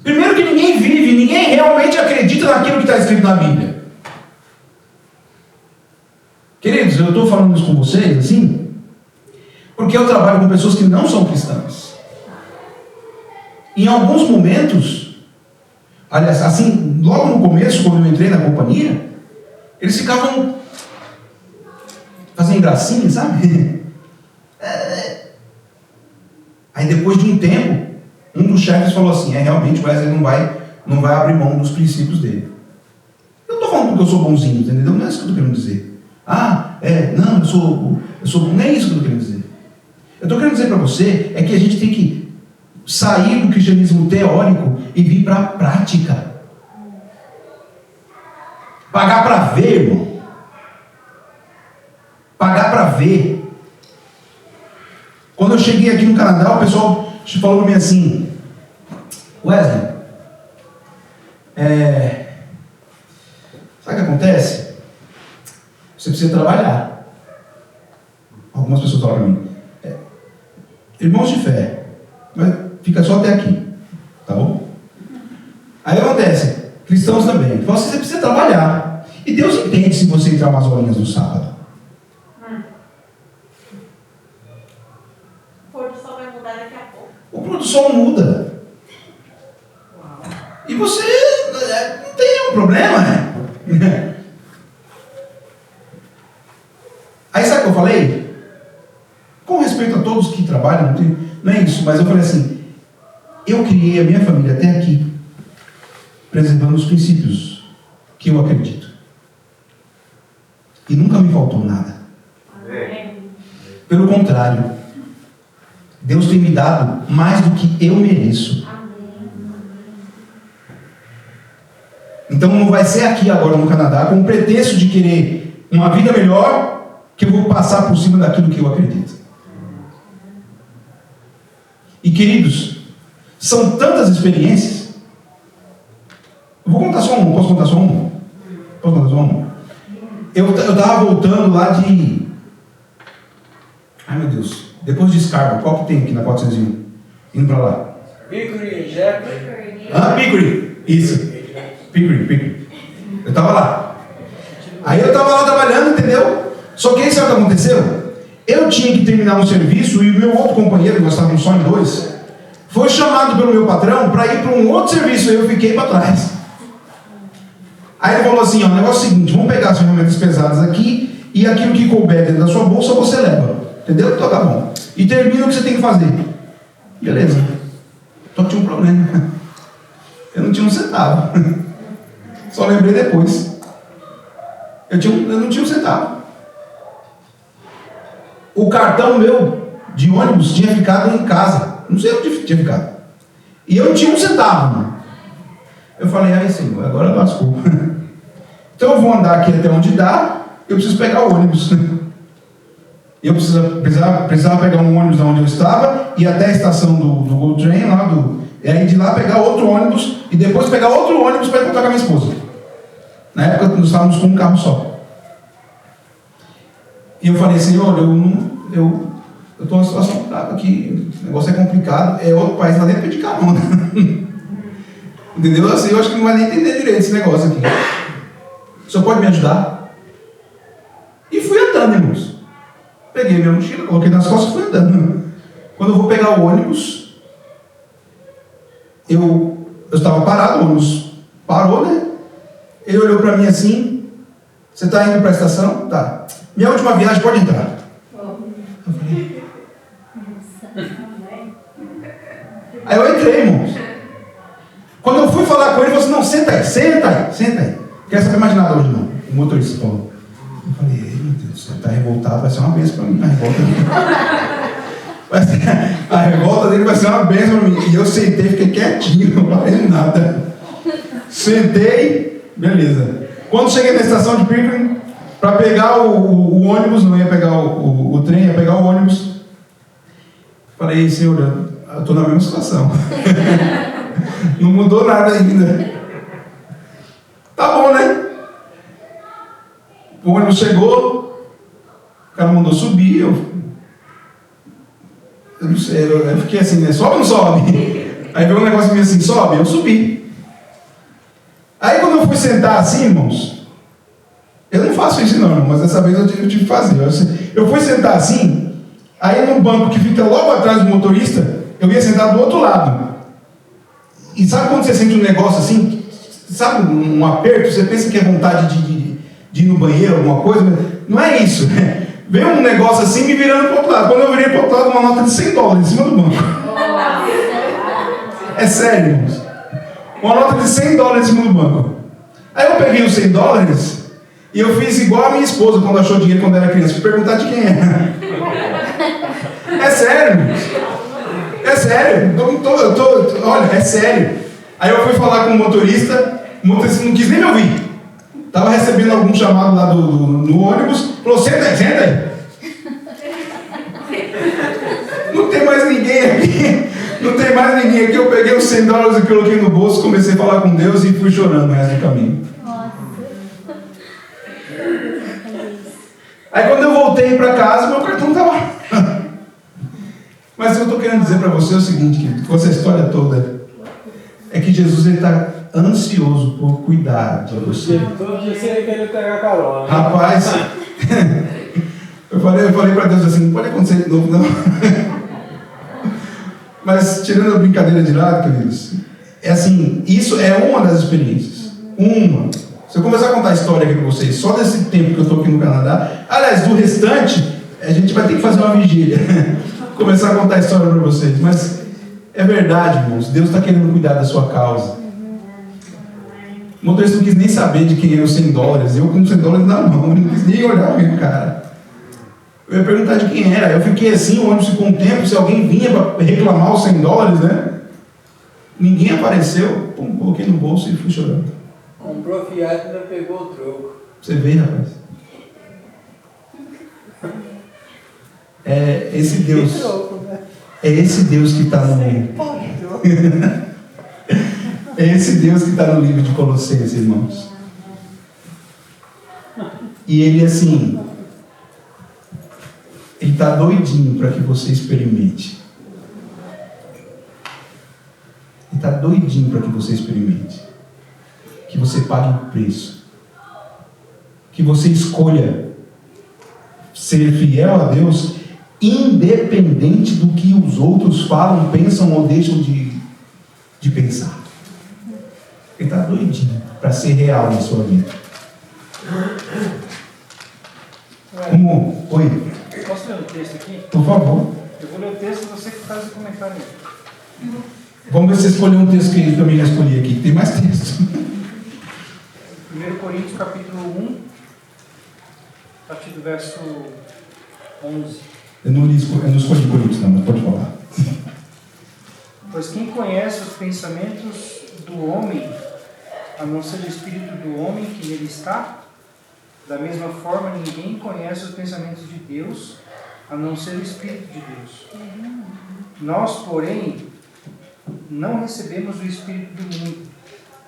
Primeiro que ninguém vive, ninguém realmente acredita naquilo que está escrito na Bíblia. Queridos, eu estou falando isso com vocês assim, porque eu trabalho com pessoas que não são cristãs. Em alguns momentos, aliás, assim, logo no começo, quando eu entrei na companhia, eles ficavam fazendo gracinha, sabe? Aí depois de um tempo, um dos chefes falou assim: realmente o Wesley não vai abrir mão dos princípios dele. Eu não estou falando porque eu sou bonzinho, entendeu? Não é isso que eu estou querendo dizer. Não, eu sou não é isso que eu estou querendo dizer. Eu estou querendo dizer para você é que a gente tem que sair do cristianismo teórico e vir para a prática. Pagar para ver, irmão. Pagar para ver. Quando eu cheguei aqui no Canadá, o pessoal falou para mim assim: Wesley, sabe o que acontece? Você precisa trabalhar. Algumas pessoas falam para mim: irmãos de fé, mas fica só até aqui, tá bom? Aí acontece, cristãos também. Você precisa trabalhar. E Deus entende se você entrar umas horinhas no sábado. O pôr do sol muda. E você não tem nenhum problema, né? Aí sabe o que eu falei? Com respeito a todos que trabalham, não é isso, mas eu falei assim: eu criei a minha família até aqui, preservando os princípios que eu acredito. E nunca me faltou nada. Pelo contrário, Deus tem me dado mais do que eu mereço. Então não vai ser aqui agora no Canadá, com o pretexto de querer uma vida melhor, que eu vou passar por cima daquilo que eu acredito. E queridos, são tantas experiências. Eu vou contar só uma. Posso contar só uma? Posso contar só uma? Eu estava voltando lá de... Ai meu Deus. Depois de Scarborough, qual que tem aqui na 401? Indo para lá. Pickering, Jack. Pickering. Isso. Pickering. Eu estava lá. Aí eu estava lá trabalhando, entendeu? Só que aí sabe o que aconteceu? Eu tinha que terminar um serviço e o meu outro companheiro, nós estávamos só em dois, foi chamado pelo meu patrão para ir para um outro serviço e eu fiquei para trás. Aí ele falou assim: o negócio é o seguinte, vamos pegar as ferramentas pesadas aqui e aquilo que couber dentro da sua bolsa você leva. Entendeu? Então tá bom. E termina o que você tem que fazer. Beleza. Só que tinha um problema. Eu não tinha um centavo. Só lembrei depois. Eu não tinha um centavo. O cartão meu de ônibus tinha ficado em casa. Não sei onde tinha ficado. E eu não tinha um centavo, mano. Eu falei, ai Senhor, agora lascou. Então eu vou andar aqui até onde dá, eu preciso pegar o ônibus. Eu precisava pegar um ônibus onde eu estava, ir até a estação do Go Train, e aí de lá pegar outro ônibus, e depois pegar outro ônibus para encontrar com a minha esposa. Na época nós estávamos com um carro só. E eu falei, Senhor, eu estou numa situação brava aqui, o negócio é complicado, é outro país, lá dentro de carona. Entendeu? Assim, eu acho que não vai nem entender direito esse negócio aqui. O senhor pode me ajudar? E fui andando, irmãos. Peguei minha mochila, coloquei nas costas e fui andando. Quando eu vou pegar o ônibus, eu estava parado, o ônibus parou, né? Ele olhou para mim assim, você está indo para a estação? Tá. Minha última viagem, pode entrar. Eu falei. Aí eu entrei, irmãos. Quando eu fui falar com ele, ele falou assim, não, senta aí. Quer saber mais nada hoje não. O motorista falou. Eu falei, meu Deus, você está revoltado, vai ser uma bênção para mim. A revolta dele vai ser uma bênção para mim. E eu sentei, fiquei quietinho, não falei nada. Sentei, beleza. Quando cheguei na estação de Pickering, para pegar o ônibus, não ia pegar o trem, ia pegar o ônibus. Falei, Senhor, eu estou na mesma situação. Não mudou nada ainda. Tá bom, né? O ônibus chegou, o cara mandou subir, eu não sei, eu fiquei assim, né? Sobe ou não sobe? Aí veio um negócio meio assim, sobe, eu subi. Aí quando eu fui sentar assim, irmãos, eu não faço isso não, mas dessa vez eu tive que fazer. Eu fui sentar assim, aí no banco que fica logo atrás do motorista, eu ia sentar do outro lado. E sabe quando você sente um negócio assim, sabe um aperto, você pensa que é vontade de ir no banheiro, alguma coisa, mas não é isso, né? Veio um negócio assim me virando para o outro lado. Quando eu virei para o outro lado, uma nota de $100 em cima do banco. É sério, irmãos. Uma nota de $100 em cima do banco. Aí eu peguei os $100 e eu fiz igual a minha esposa quando achou dinheiro quando era criança. Fui perguntar de quem era. É sério, irmãos. É sério. Olha, é sério. Aí eu fui falar com o motorista não quis nem me ouvir. Estava recebendo algum chamado lá no ônibus, falou, senta aí. Não tem mais ninguém aqui. Eu peguei os $100 e coloquei no bolso, comecei a falar com Deus e fui chorando o resto do caminho. Nossa. Aí quando eu voltei para casa, meu cartão estava lá. Mas eu estou querendo dizer para você o seguinte, querido, com essa história toda, é que Jesus está ansioso por cuidar de você. Todo dia você ia querer pegar carona. Rapaz, eu falei para Deus assim, não pode acontecer de novo, não. Mas tirando a brincadeira de lado, queridos, é assim, isso é uma das experiências. Se eu começar a contar a história aqui para vocês, só desse tempo que eu estou aqui no Canadá, aliás, do restante, a gente vai ter que fazer uma vigília. Começar a contar a história para vocês. Mas é verdade, irmãos, Deus está querendo cuidar da sua causa. O motorista não quis nem saber de quem eram os $100. Eu com $100 na mão, não quis nem olhar mesmo, cara. Eu ia perguntar de quem era. Eu fiquei assim, o ônibus ficou um tempo, se alguém vinha para reclamar os $100, né? Ninguém apareceu. Pô, coloquei no bolso e fui chorando. Comprou fiado e ainda pegou o troco. Você vê, rapaz. É esse Deus. É esse Deus que está no É esse Deus que está no livro de Colossenses, irmãos. E ele assim, ele está doidinho para que você experimente. Ele está doidinho para que você experimente. Que você pague o preço. Que você escolha ser fiel a Deus, independente do que os outros falam, pensam ou deixam de pensar. Ele está doidinho para ser real na sua vida. Oi? Posso ler o texto aqui? Por favor. Eu vou ler o texto e você que faz o comentário aí. Vamos ver se você escolheu um texto que eu também já escolhi aqui. Tem mais texto. 1 Coríntios capítulo 1, a partir do verso 11. Eu não escolhi Coríntios, não, mas pode falar. Pois quem conhece os pensamentos do homem, a não ser o espírito do homem que nele está? Da mesma forma, ninguém conhece os pensamentos de Deus, a não ser o Espírito de Deus. Nós, porém, não recebemos o Espírito do mundo,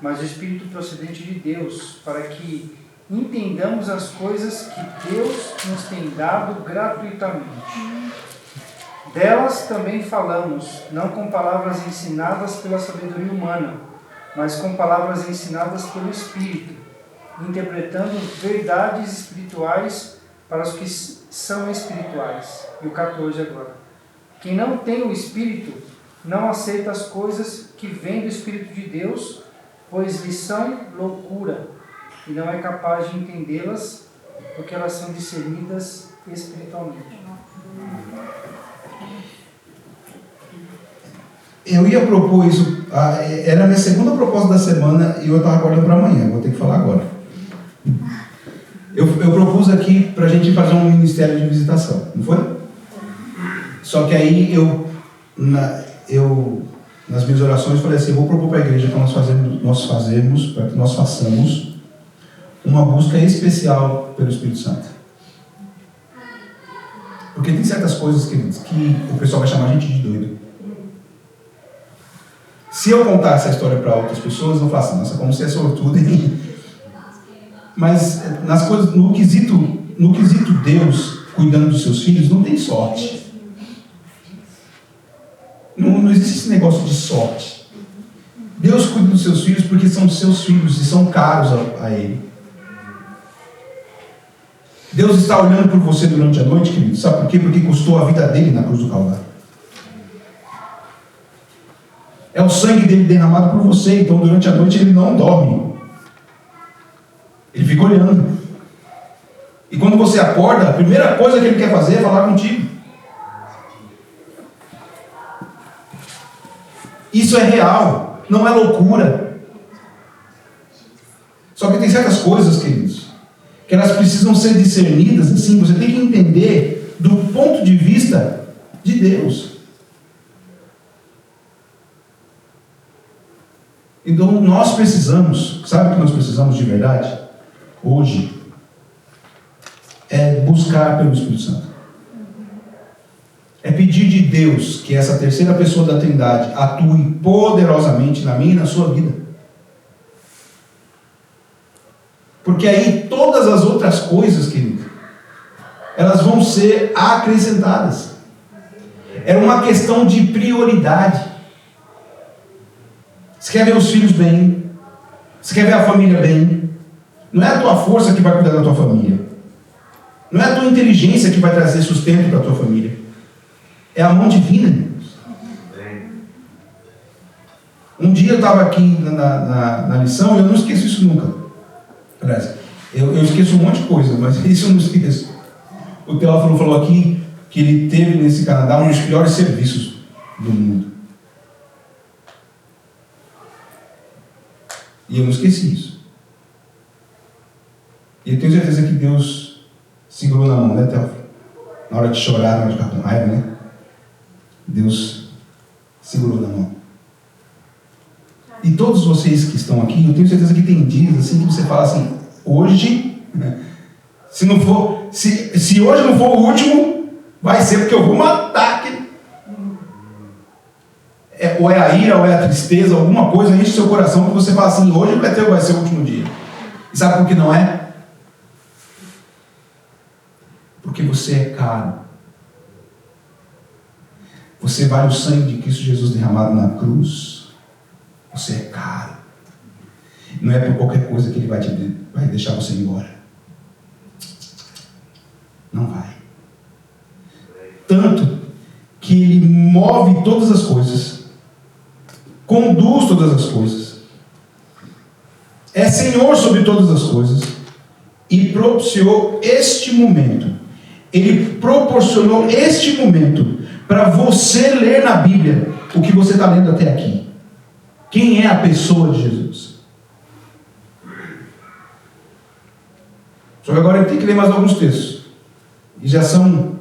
mas o Espírito procedente de Deus, para que entendamos as coisas que Deus nos tem dado gratuitamente. Delas também falamos, não com palavras ensinadas pela sabedoria humana, mas com palavras ensinadas pelo Espírito, interpretando verdades espirituais para os que são espirituais. E o 14 agora. Quem não tem o Espírito não aceita as coisas que vêm do Espírito de Deus, pois lhes são loucura, e não é capaz de entendê-las, porque elas são discernidas espiritualmente. Eu ia propor isso, era a minha segunda proposta da semana e eu estava guardando para amanhã, vou ter que falar agora. Eu propus aqui para a gente fazer um ministério de visitação, não foi? Só que aí eu nas minhas orações falei assim, eu vou propor para a igreja para para que nós façamos uma busca especial pelo Espírito Santo. Porque tem certas coisas, queridos, que o pessoal vai chamar a gente de doido. Se eu contar essa história para outras pessoas, vão falar assim, nossa, como você é sortudo, hein? Mas nas coisas, no quesito Deus cuidando dos seus filhos, não tem sorte. Não existe esse negócio de sorte. Deus cuida dos seus filhos porque são seus filhos e são caros a Ele. Deus está olhando por você durante a noite, querido. Sabe por quê? Porque custou a vida dele na cruz do Calvário. É o sangue dele derramado por você. Então durante a noite ele não dorme. Ele fica olhando. E quando você acorda, a primeira coisa que ele quer fazer é falar contigo. Isso é real, não é loucura. Só que tem certas coisas, queridos, que elas precisam ser discernidas, assim, você tem que entender do ponto de vista de Deus. Então nós precisamos, sabe o que nós precisamos de verdade? Hoje, é buscar pelo Espírito Santo. É pedir de Deus que essa terceira pessoa da Trindade atue poderosamente na minha e na sua vida. Porque aí todas as outras coisas, querido, elas vão ser acrescentadas. É uma questão de prioridade. Você quer ver os filhos bem? Você quer ver a família bem? Não é a tua força que vai cuidar da tua família. Não é a tua inteligência que vai trazer sustento para a tua família. É a mão divina, irmãos. Um dia eu estava aqui na lição e eu não esqueço isso nunca. Aliás, eu esqueço um monte de coisa, mas isso eu não esqueço. O Teófilo falou aqui que ele teve nesse Canadá um dos piores serviços do mundo. E eu não esqueci isso. E eu tenho certeza que Deus segurou na mão, né, Teófilo? Na hora de chorar, na hora de ficar com raiva, né? Deus segurou na mão. E todos vocês que estão aqui, eu tenho certeza que tem dias assim que você fala assim, hoje, se hoje não for o último, vai ser porque eu vou matar aquele. Ou é a ira, ou é a tristeza, alguma coisa enche o seu coração que você fala assim, hoje vai ser o último dia. E sabe por que não é? Porque você é caro. Você vale o sangue de Cristo Jesus derramado na cruz. Você é caro. Não é por qualquer coisa que Ele vai deixar você embora. Não vai. Tanto que Ele move todas as coisas, conduz todas as coisas, é Senhor sobre todas as coisas, e propiciou este momento. Ele proporcionou este momento para você ler na Bíblia o que você está lendo até aqui. Quem é a pessoa de Jesus? Só que agora eu tenho que ler mais alguns textos. E já são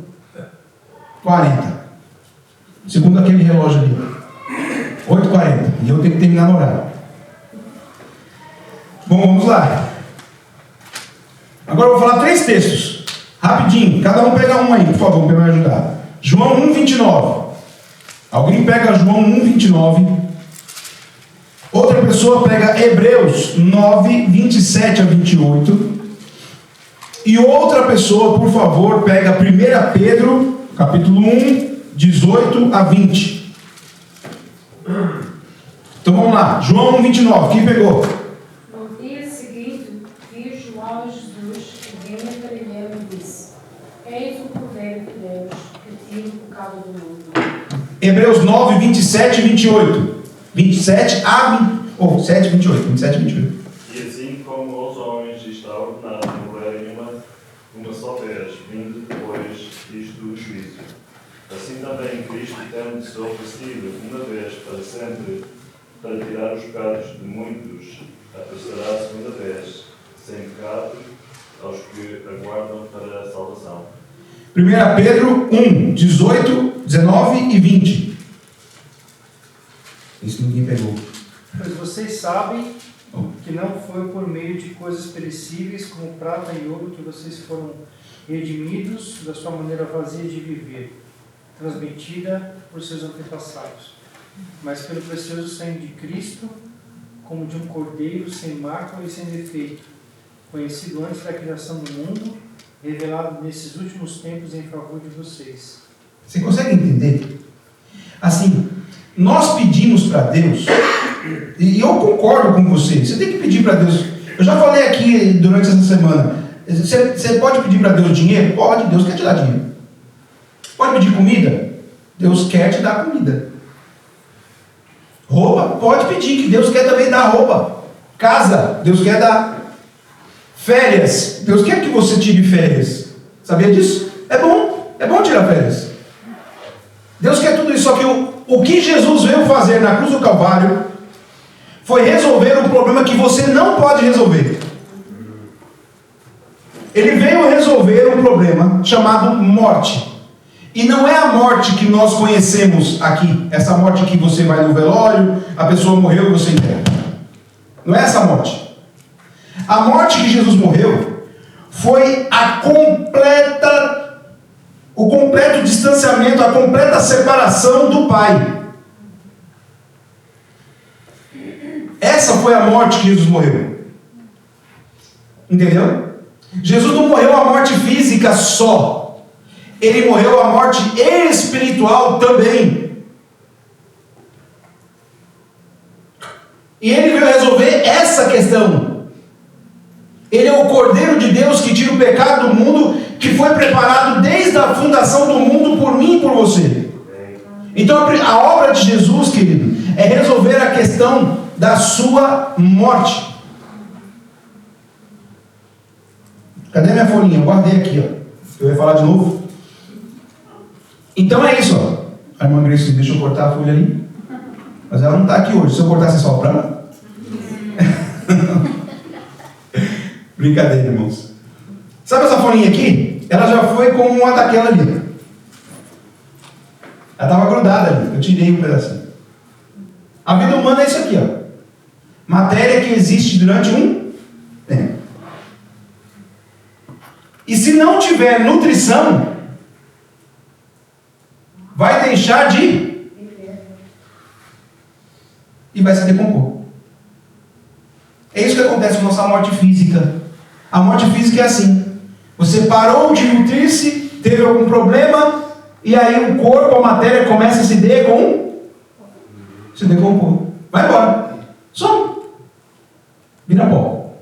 40. Segundo aquele relógio ali. 8h40. E eu tenho que terminar no horário. Bom, vamos lá. Agora eu vou falar 3 textos. Rapidinho. Cada um pega um aí, por favor, para me ajudar. João 1,29. Alguém pega João 1,29. Outra pessoa pega Hebreus 9, 27 a 28. E outra pessoa, por favor, pega 1 Pedro, capítulo 1, 18 a 20. Então vamos lá. João 1,29. Quem pegou? No dia seguinte, viu João a Jesus, que vinha para ele e disse: Eis o Cordeiro de Deus, que tira o pecado do mundo. Hebreus 9, 27 e 28. 27 a 20. 7, 28. 27 e 28. E assim como aos homens está ordenado morrerem uma só vez, vindo depois disto o juízo. Assim também Cristo, tendo se oferecido uma vez para sempre, para tirar os pecados de muitos, aparecerá a segunda vez, sem pecado, aos que aguardam para a salvação. 1 Pedro 1, 18, 19 e 20. Isso ninguém pegou. Pois vocês sabem que não foi por meio de coisas perecíveis como prata e ouro que vocês foram redimidos da sua maneira vazia de viver, transmitida por seus antepassados, mas pelo precioso sangue de Cristo, como de um cordeiro sem mácula e sem defeito, conhecido antes da criação do mundo, revelado nesses últimos tempos em favor de vocês. Você consegue entender? Assim, nós pedimos para Deus, e eu concordo com você, você tem que pedir para Deus. Eu já falei aqui durante essa semana, você pode pedir para Deus dinheiro? Pode, Deus quer te dar dinheiro. Pode pedir comida? Deus quer te dar comida. Roupa? Pode pedir, que Deus quer também dar roupa. Casa? Deus quer dar. Férias? Deus quer que você tire férias. Sabia disso? É bom tirar férias. Deus quer tudo isso, só que o que Jesus veio fazer na cruz do Calvário foi resolver um problema que você não pode resolver. Ele veio resolver um problema chamado morte. E não é a morte que nós conhecemos aqui, essa morte que você vai no velório, a pessoa morreu e você enterra. Não é essa morte. A morte que Jesus morreu foi o completo distanciamento, a completa separação do Pai. Essa foi a morte que Jesus morreu. Entendeu? Jesus não morreu a morte física só. Ele morreu a morte espiritual também. E ele veio resolver essa questão. Ele é o Cordeiro de Deus que tira o pecado do mundo, que foi preparado desde a fundação do mundo por mim e por você. Então a obra de Jesus, querido, é resolver a questão da sua morte. Cadê minha folhinha? Eu guardei aqui, ó. Eu ia falar de novo. Então é isso, ó. A irmã Grace, deixa eu cortar a folha ali. Mas ela não está aqui hoje. Se eu cortar, você sopra ela? Brincadeira, irmãos. Sabe essa folhinha aqui? Ela já foi como uma daquela ali. Ela estava grudada ali. Eu tirei um pedacinho. A vida humana é isso aqui, ó. Matéria que existe durante um tempo. E se não tiver nutrição, vai deixar de e vai se decompor. É isso que acontece com a nossa morte física. A morte física é assim. Você parou de nutrir-se, teve algum problema, e aí o corpo, a matéria começa a se decompor. Vai embora. Some. Vira pó.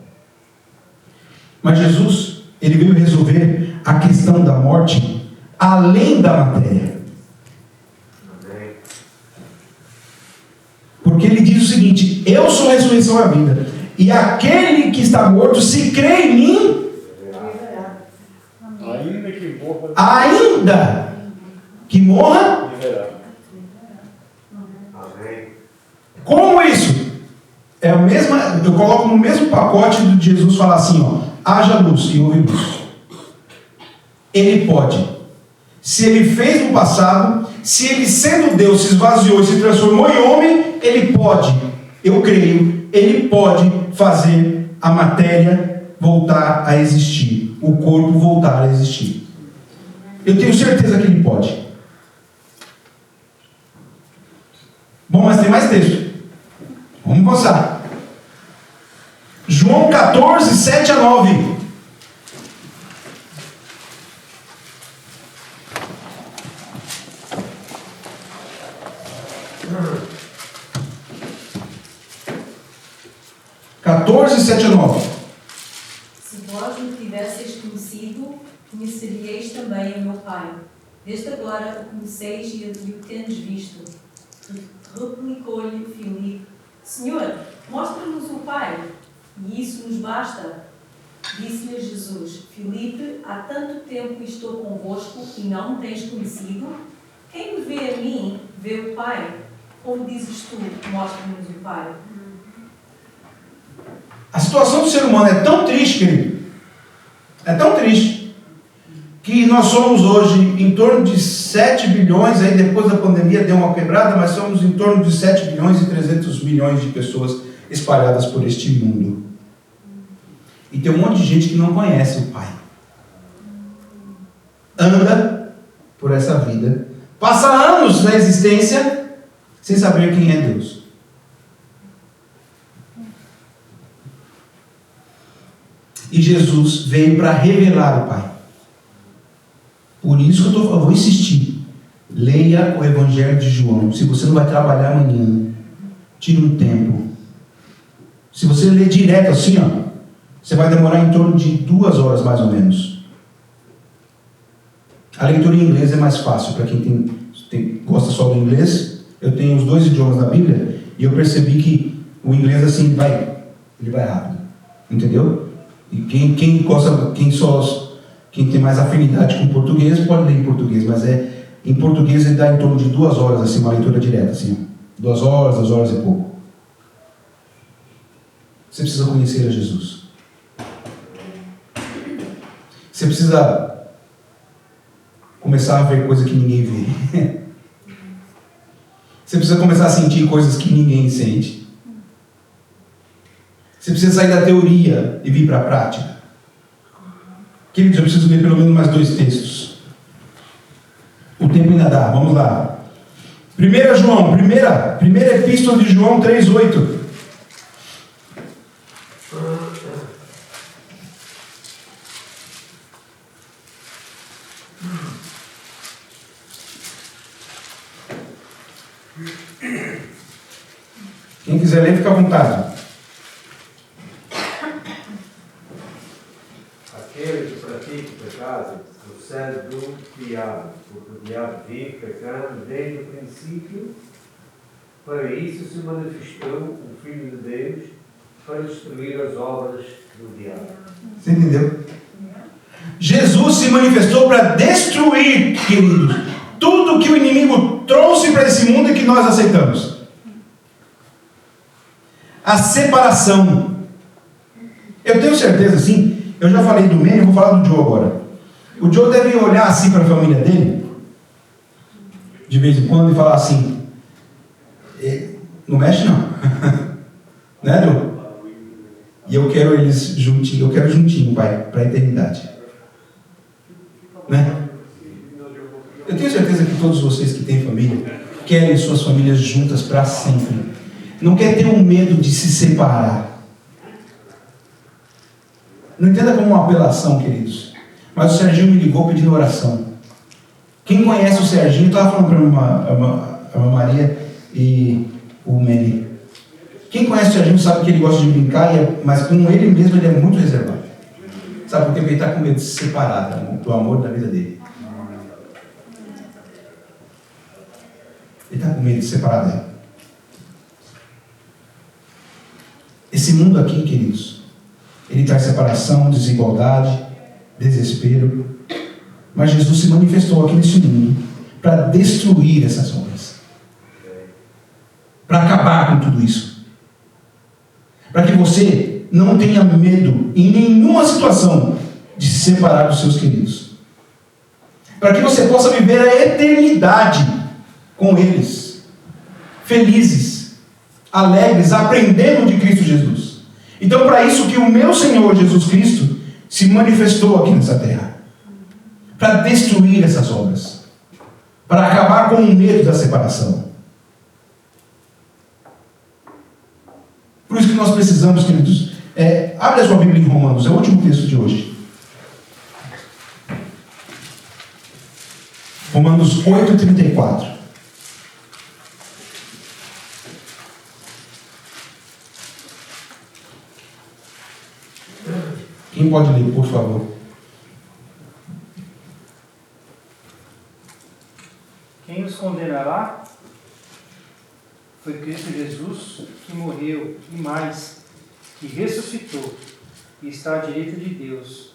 Mas Jesus, ele veio resolver a questão da morte além da matéria. Porque ele diz o seguinte: eu sou a ressurreição e a vida, e aquele que está morto, se crê em mim, ainda que morra, como isso? É a mesma, eu coloco no mesmo pacote de Jesus falar assim, ó: haja luz e houve luz. Ele pode. Se ele fez no passado, se ele sendo Deus se esvaziou e se transformou em homem, ele pode, eu creio, ele pode fazer a matéria voltar a existir, o corpo voltar a existir. Eu tenho certeza que ele pode. Bom, mas tem mais texto. Vamos passar. João 14, 7 a 9. (14:7 a 9). Se vós me tivesseis conhecido, conheceríeis também o meu Pai. Desde agora o conheceis e o tendes visto. Replicou-lhe Filipe: Senhor, mostra-nos o Pai, e isso nos basta. Disse-lhe Jesus: Filipe, há tanto tempo que estou convosco e não me tens conhecido? Quem me vê a mim, vê o Pai. Como dizes tu, mostra-nos o Pai? A situação do ser humano é tão triste, querido, é tão triste, que nós somos hoje em torno de 7 bilhões, aí depois da pandemia deu uma quebrada, mas somos em torno de 7 bilhões e 300 milhões de pessoas espalhadas por este mundo. E tem um monte de gente que não conhece o Pai. Anda por essa vida, passa anos na existência sem saber quem é Deus. E Jesus veio para revelar o Pai. Por isso que eu vou insistir. Leia o Evangelho de João. Se você não vai trabalhar amanhã, tire um tempo. Se você ler direto assim, ó, você vai demorar em torno de 2 horas mais ou menos. A leitura em inglês é mais fácil para quem gosta só do inglês. Eu tenho os 2 idiomas da Bíblia e eu percebi que o inglês assim ele vai rápido. Entendeu? E quem tem mais afinidade com português pode ler em português, mas em português ele dá em torno de 2 horas, assim, uma leitura direta, assim, 2 horas e pouco. Você precisa conhecer a Jesus. Você precisa começar a ver coisas que ninguém vê. Você precisa começar a sentir coisas que ninguém sente. Você precisa sair da teoria e vir para a prática. Queridos, eu preciso ler pelo menos mais 2 textos. O tempo ainda dá, vamos lá. 1 João, primeira epístola de João 3:8. Quem quiser ler, fica à vontade. Aquele que pratica o pecado procede do diabo, porque o diabo vive pecando desde o princípio. Para isso se manifestou o Filho de Deus, para destruir as obras do diabo. Você entendeu? Jesus se manifestou para destruir, queridos, tudo que o inimigo trouxe para esse mundo e que nós aceitamos. A separação. Eu tenho certeza, sim. Eu já falei do Manny, eu vou falar do Joe agora. O Joe deve olhar assim para a família dele, de vez em quando, e falar assim: não mexe não. Né, Joe? E eu quero eles juntinho, eu quero juntinho, Pai, para a eternidade. Né? Eu tenho certeza que todos vocês que têm família querem suas famílias juntas para sempre. Não quer ter um medo de se separar. Não entenda como uma apelação, queridos. Mas o Serginho me ligou pedindo oração. Quem conhece o Serginho, estava falando para a Maria e o Manny. Quem conhece o Serginho sabe que ele gosta de brincar, mas com ele mesmo ele é muito reservado. Sabe por quê? Porque ele está com medo de se separar do amor da vida dele. Ele está com medo de se separar dela. Esse mundo aqui, queridos, ele traz separação, desigualdade, desespero. Mas Jesus se manifestou aqui nesse mundo para destruir essas obras. Para acabar com tudo isso. Para que você não tenha medo em nenhuma situação de se separar dos seus queridos. Para que você possa viver a eternidade com eles. Felizes, alegres, aprendendo de Cristo Jesus. Então, para isso que o meu Senhor Jesus Cristo se manifestou aqui nessa terra, para destruir essas obras, para acabar com o medo da separação. Por isso que nós precisamos, queridos, abre a sua Bíblia em Romanos, é o último texto de hoje. Romanos 8:34. Quem pode ler, por favor? Quem nos condenará? Foi Cristo Jesus que morreu e mais, que ressuscitou e está à direita de Deus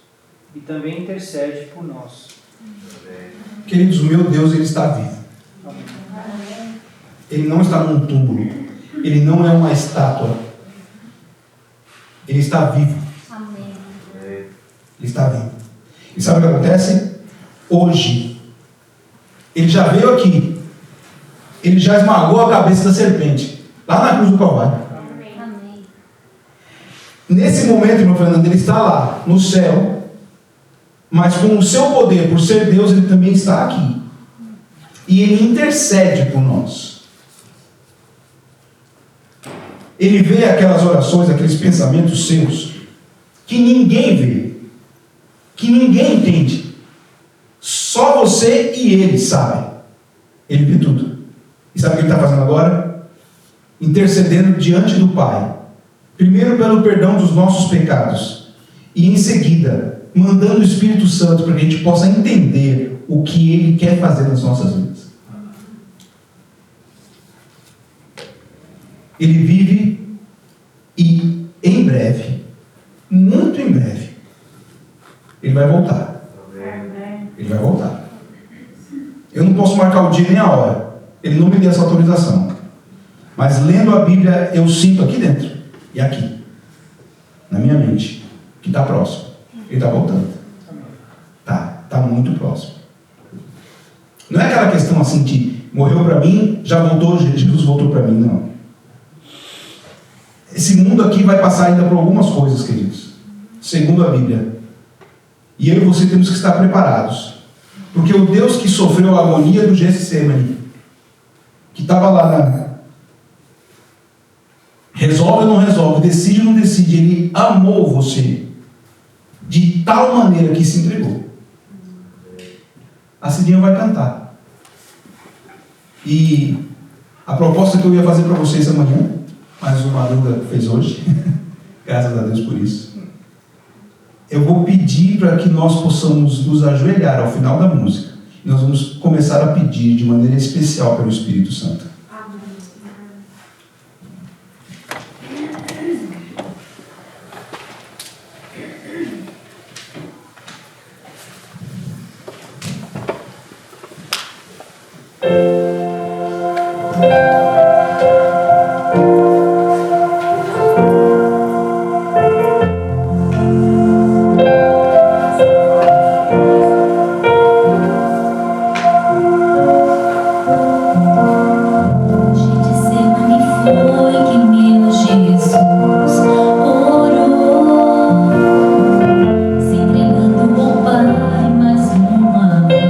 e também intercede por nós. Queridos, o meu Deus, Ele está vivo. Ele não está num túmulo. Ele não é uma estátua. Ele está vivo. Ele está vivo. E sabe o que acontece? Hoje, Ele já veio aqui. Ele já esmagou a cabeça da serpente. Lá na cruz do Calvário. Amém. Nesse momento, meu Fernando, Ele está lá, no céu. Mas com o seu poder, por ser Deus, Ele também está aqui. E Ele intercede por nós. Ele vê aquelas orações, aqueles pensamentos seus, que ninguém vê, que ninguém entende. Só você e Ele sabem. Ele vê tudo. E sabe o que Ele está fazendo agora? Intercedendo diante do Pai. Primeiro pelo perdão dos nossos pecados. E em seguida mandando o Espírito Santo para que a gente possa entender o que Ele quer fazer nas nossas vidas. Ele vive e em breve, muito em breve, Ele vai voltar. Ele vai voltar. Eu não posso marcar o dia nem a hora. Ele não me deu essa autorização. Mas lendo a Bíblia, eu sinto aqui dentro e aqui, na minha mente, que está próximo. Ele está voltando. Está muito próximo. Não é aquela questão assim que morreu para mim, já voltou, Jesus voltou para mim, não. Esse mundo aqui vai passar ainda por algumas coisas, queridos, segundo a Bíblia. E eu e você temos que estar preparados. Porque o Deus que sofreu a agonia do Getsemane, que estava lá, resolve ou não resolve, decide ou não decide, Ele amou você de tal maneira que se entregou. A Cidinha vai cantar. E a proposta que eu ia fazer para vocês amanhã, mas o Madruga fez hoje, graças a Deus por isso. Eu vou pedir para que nós possamos nos ajoelhar ao final da música. E nós vamos começar a pedir de maneira especial pelo Espírito Santo. Se entregando ao Pai mais uma vez.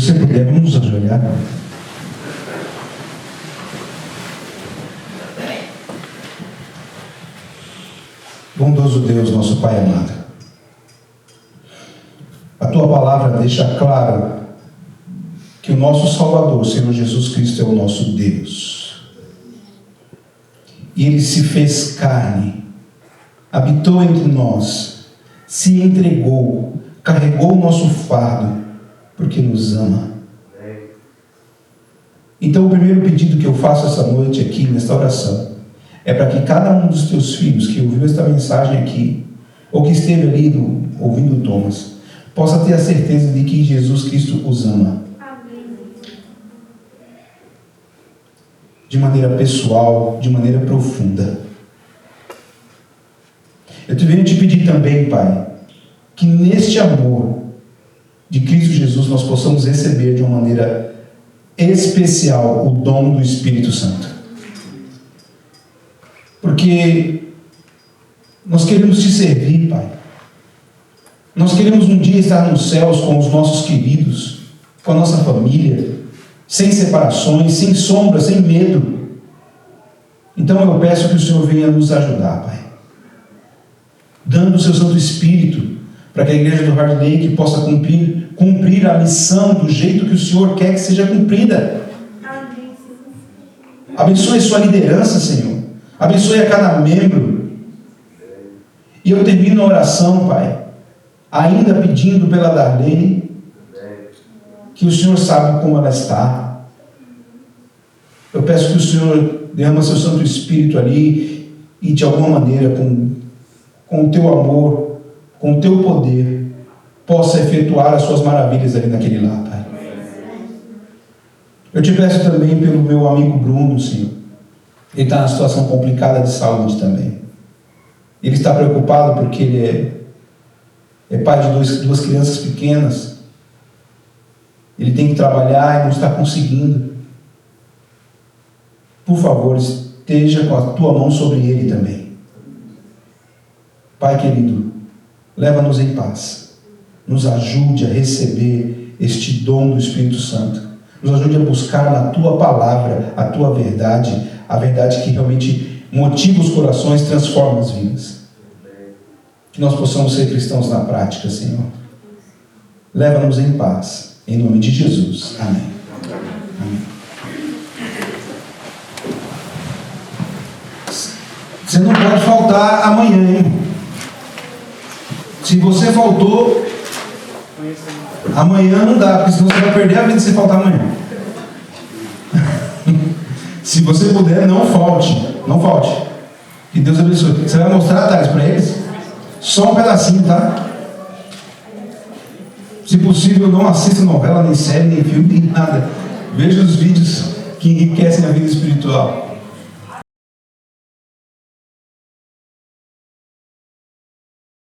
você puder, vamos nos ajoelhar. Bondoso Deus, nosso Pai amado, a Tua palavra deixa claro que o nosso Salvador, Senhor Jesus Cristo, é o nosso Deus. E Ele se fez carne, habitou entre nós, se entregou, carregou o nosso fardo, porque nos ama. Então, o primeiro pedido que eu faço essa noite aqui, nesta oração, é para que cada um dos teus filhos que ouviu esta mensagem aqui, ou que esteve ali ouvindo Thomas, possa ter a certeza de que Jesus Cristo os ama. De maneira pessoal, de maneira profunda. Eu te venho te pedir também, Pai, que neste amor de Cristo Jesus nós possamos receber de uma maneira especial o dom do Espírito Santo. Porque nós queremos te servir, Pai. Nós queremos um dia estar nos céus com os nossos queridos, com a nossa família, sem separações, sem sombra, sem medo. Então eu peço que o Senhor venha nos ajudar, Pai, dando o seu Santo Espírito, para que a igreja do Hard Lake possa cumprir a missão do jeito que o Senhor quer que seja cumprida. Abençoe sua liderança, Senhor. Abençoe a cada membro. E eu termino a oração, Pai, ainda pedindo pela Darlene, que o Senhor sabe como ela está. Eu peço que o Senhor derrama seu Santo Espírito ali e de alguma maneira, com o teu amor, com o teu poder, possa efetuar as suas maravilhas ali naquele lar, Pai. Eu te peço também pelo meu amigo Bruno, Senhor. Ele está numa situação complicada de saúde também. Ele está preocupado porque ele é pai de duas crianças pequenas. Ele tem que trabalhar e não está conseguindo. Por favor, esteja com a tua mão sobre ele também. Pai querido, leva-nos em paz. Nos ajude a receber este dom do Espírito Santo. Nos ajude a buscar na tua palavra a tua verdade, a verdade que realmente motiva os corações, transforma as vidas. Que nós possamos ser cristãos na prática, Senhor. Leva-nos em paz. Em nome de Jesus. Amém. Amém. Você não pode faltar amanhã, hein? Se você faltou, amanhã não dá, porque senão você vai perder a vida se você faltar amanhã. Se você puder, não falte. Não falte. Que Deus abençoe. Você vai mostrar, Thales, para eles? Só um pedacinho, tá? Se possível, não assista novela, nem série, nem filme, nem nada. Veja os vídeos que enriquecem a vida espiritual.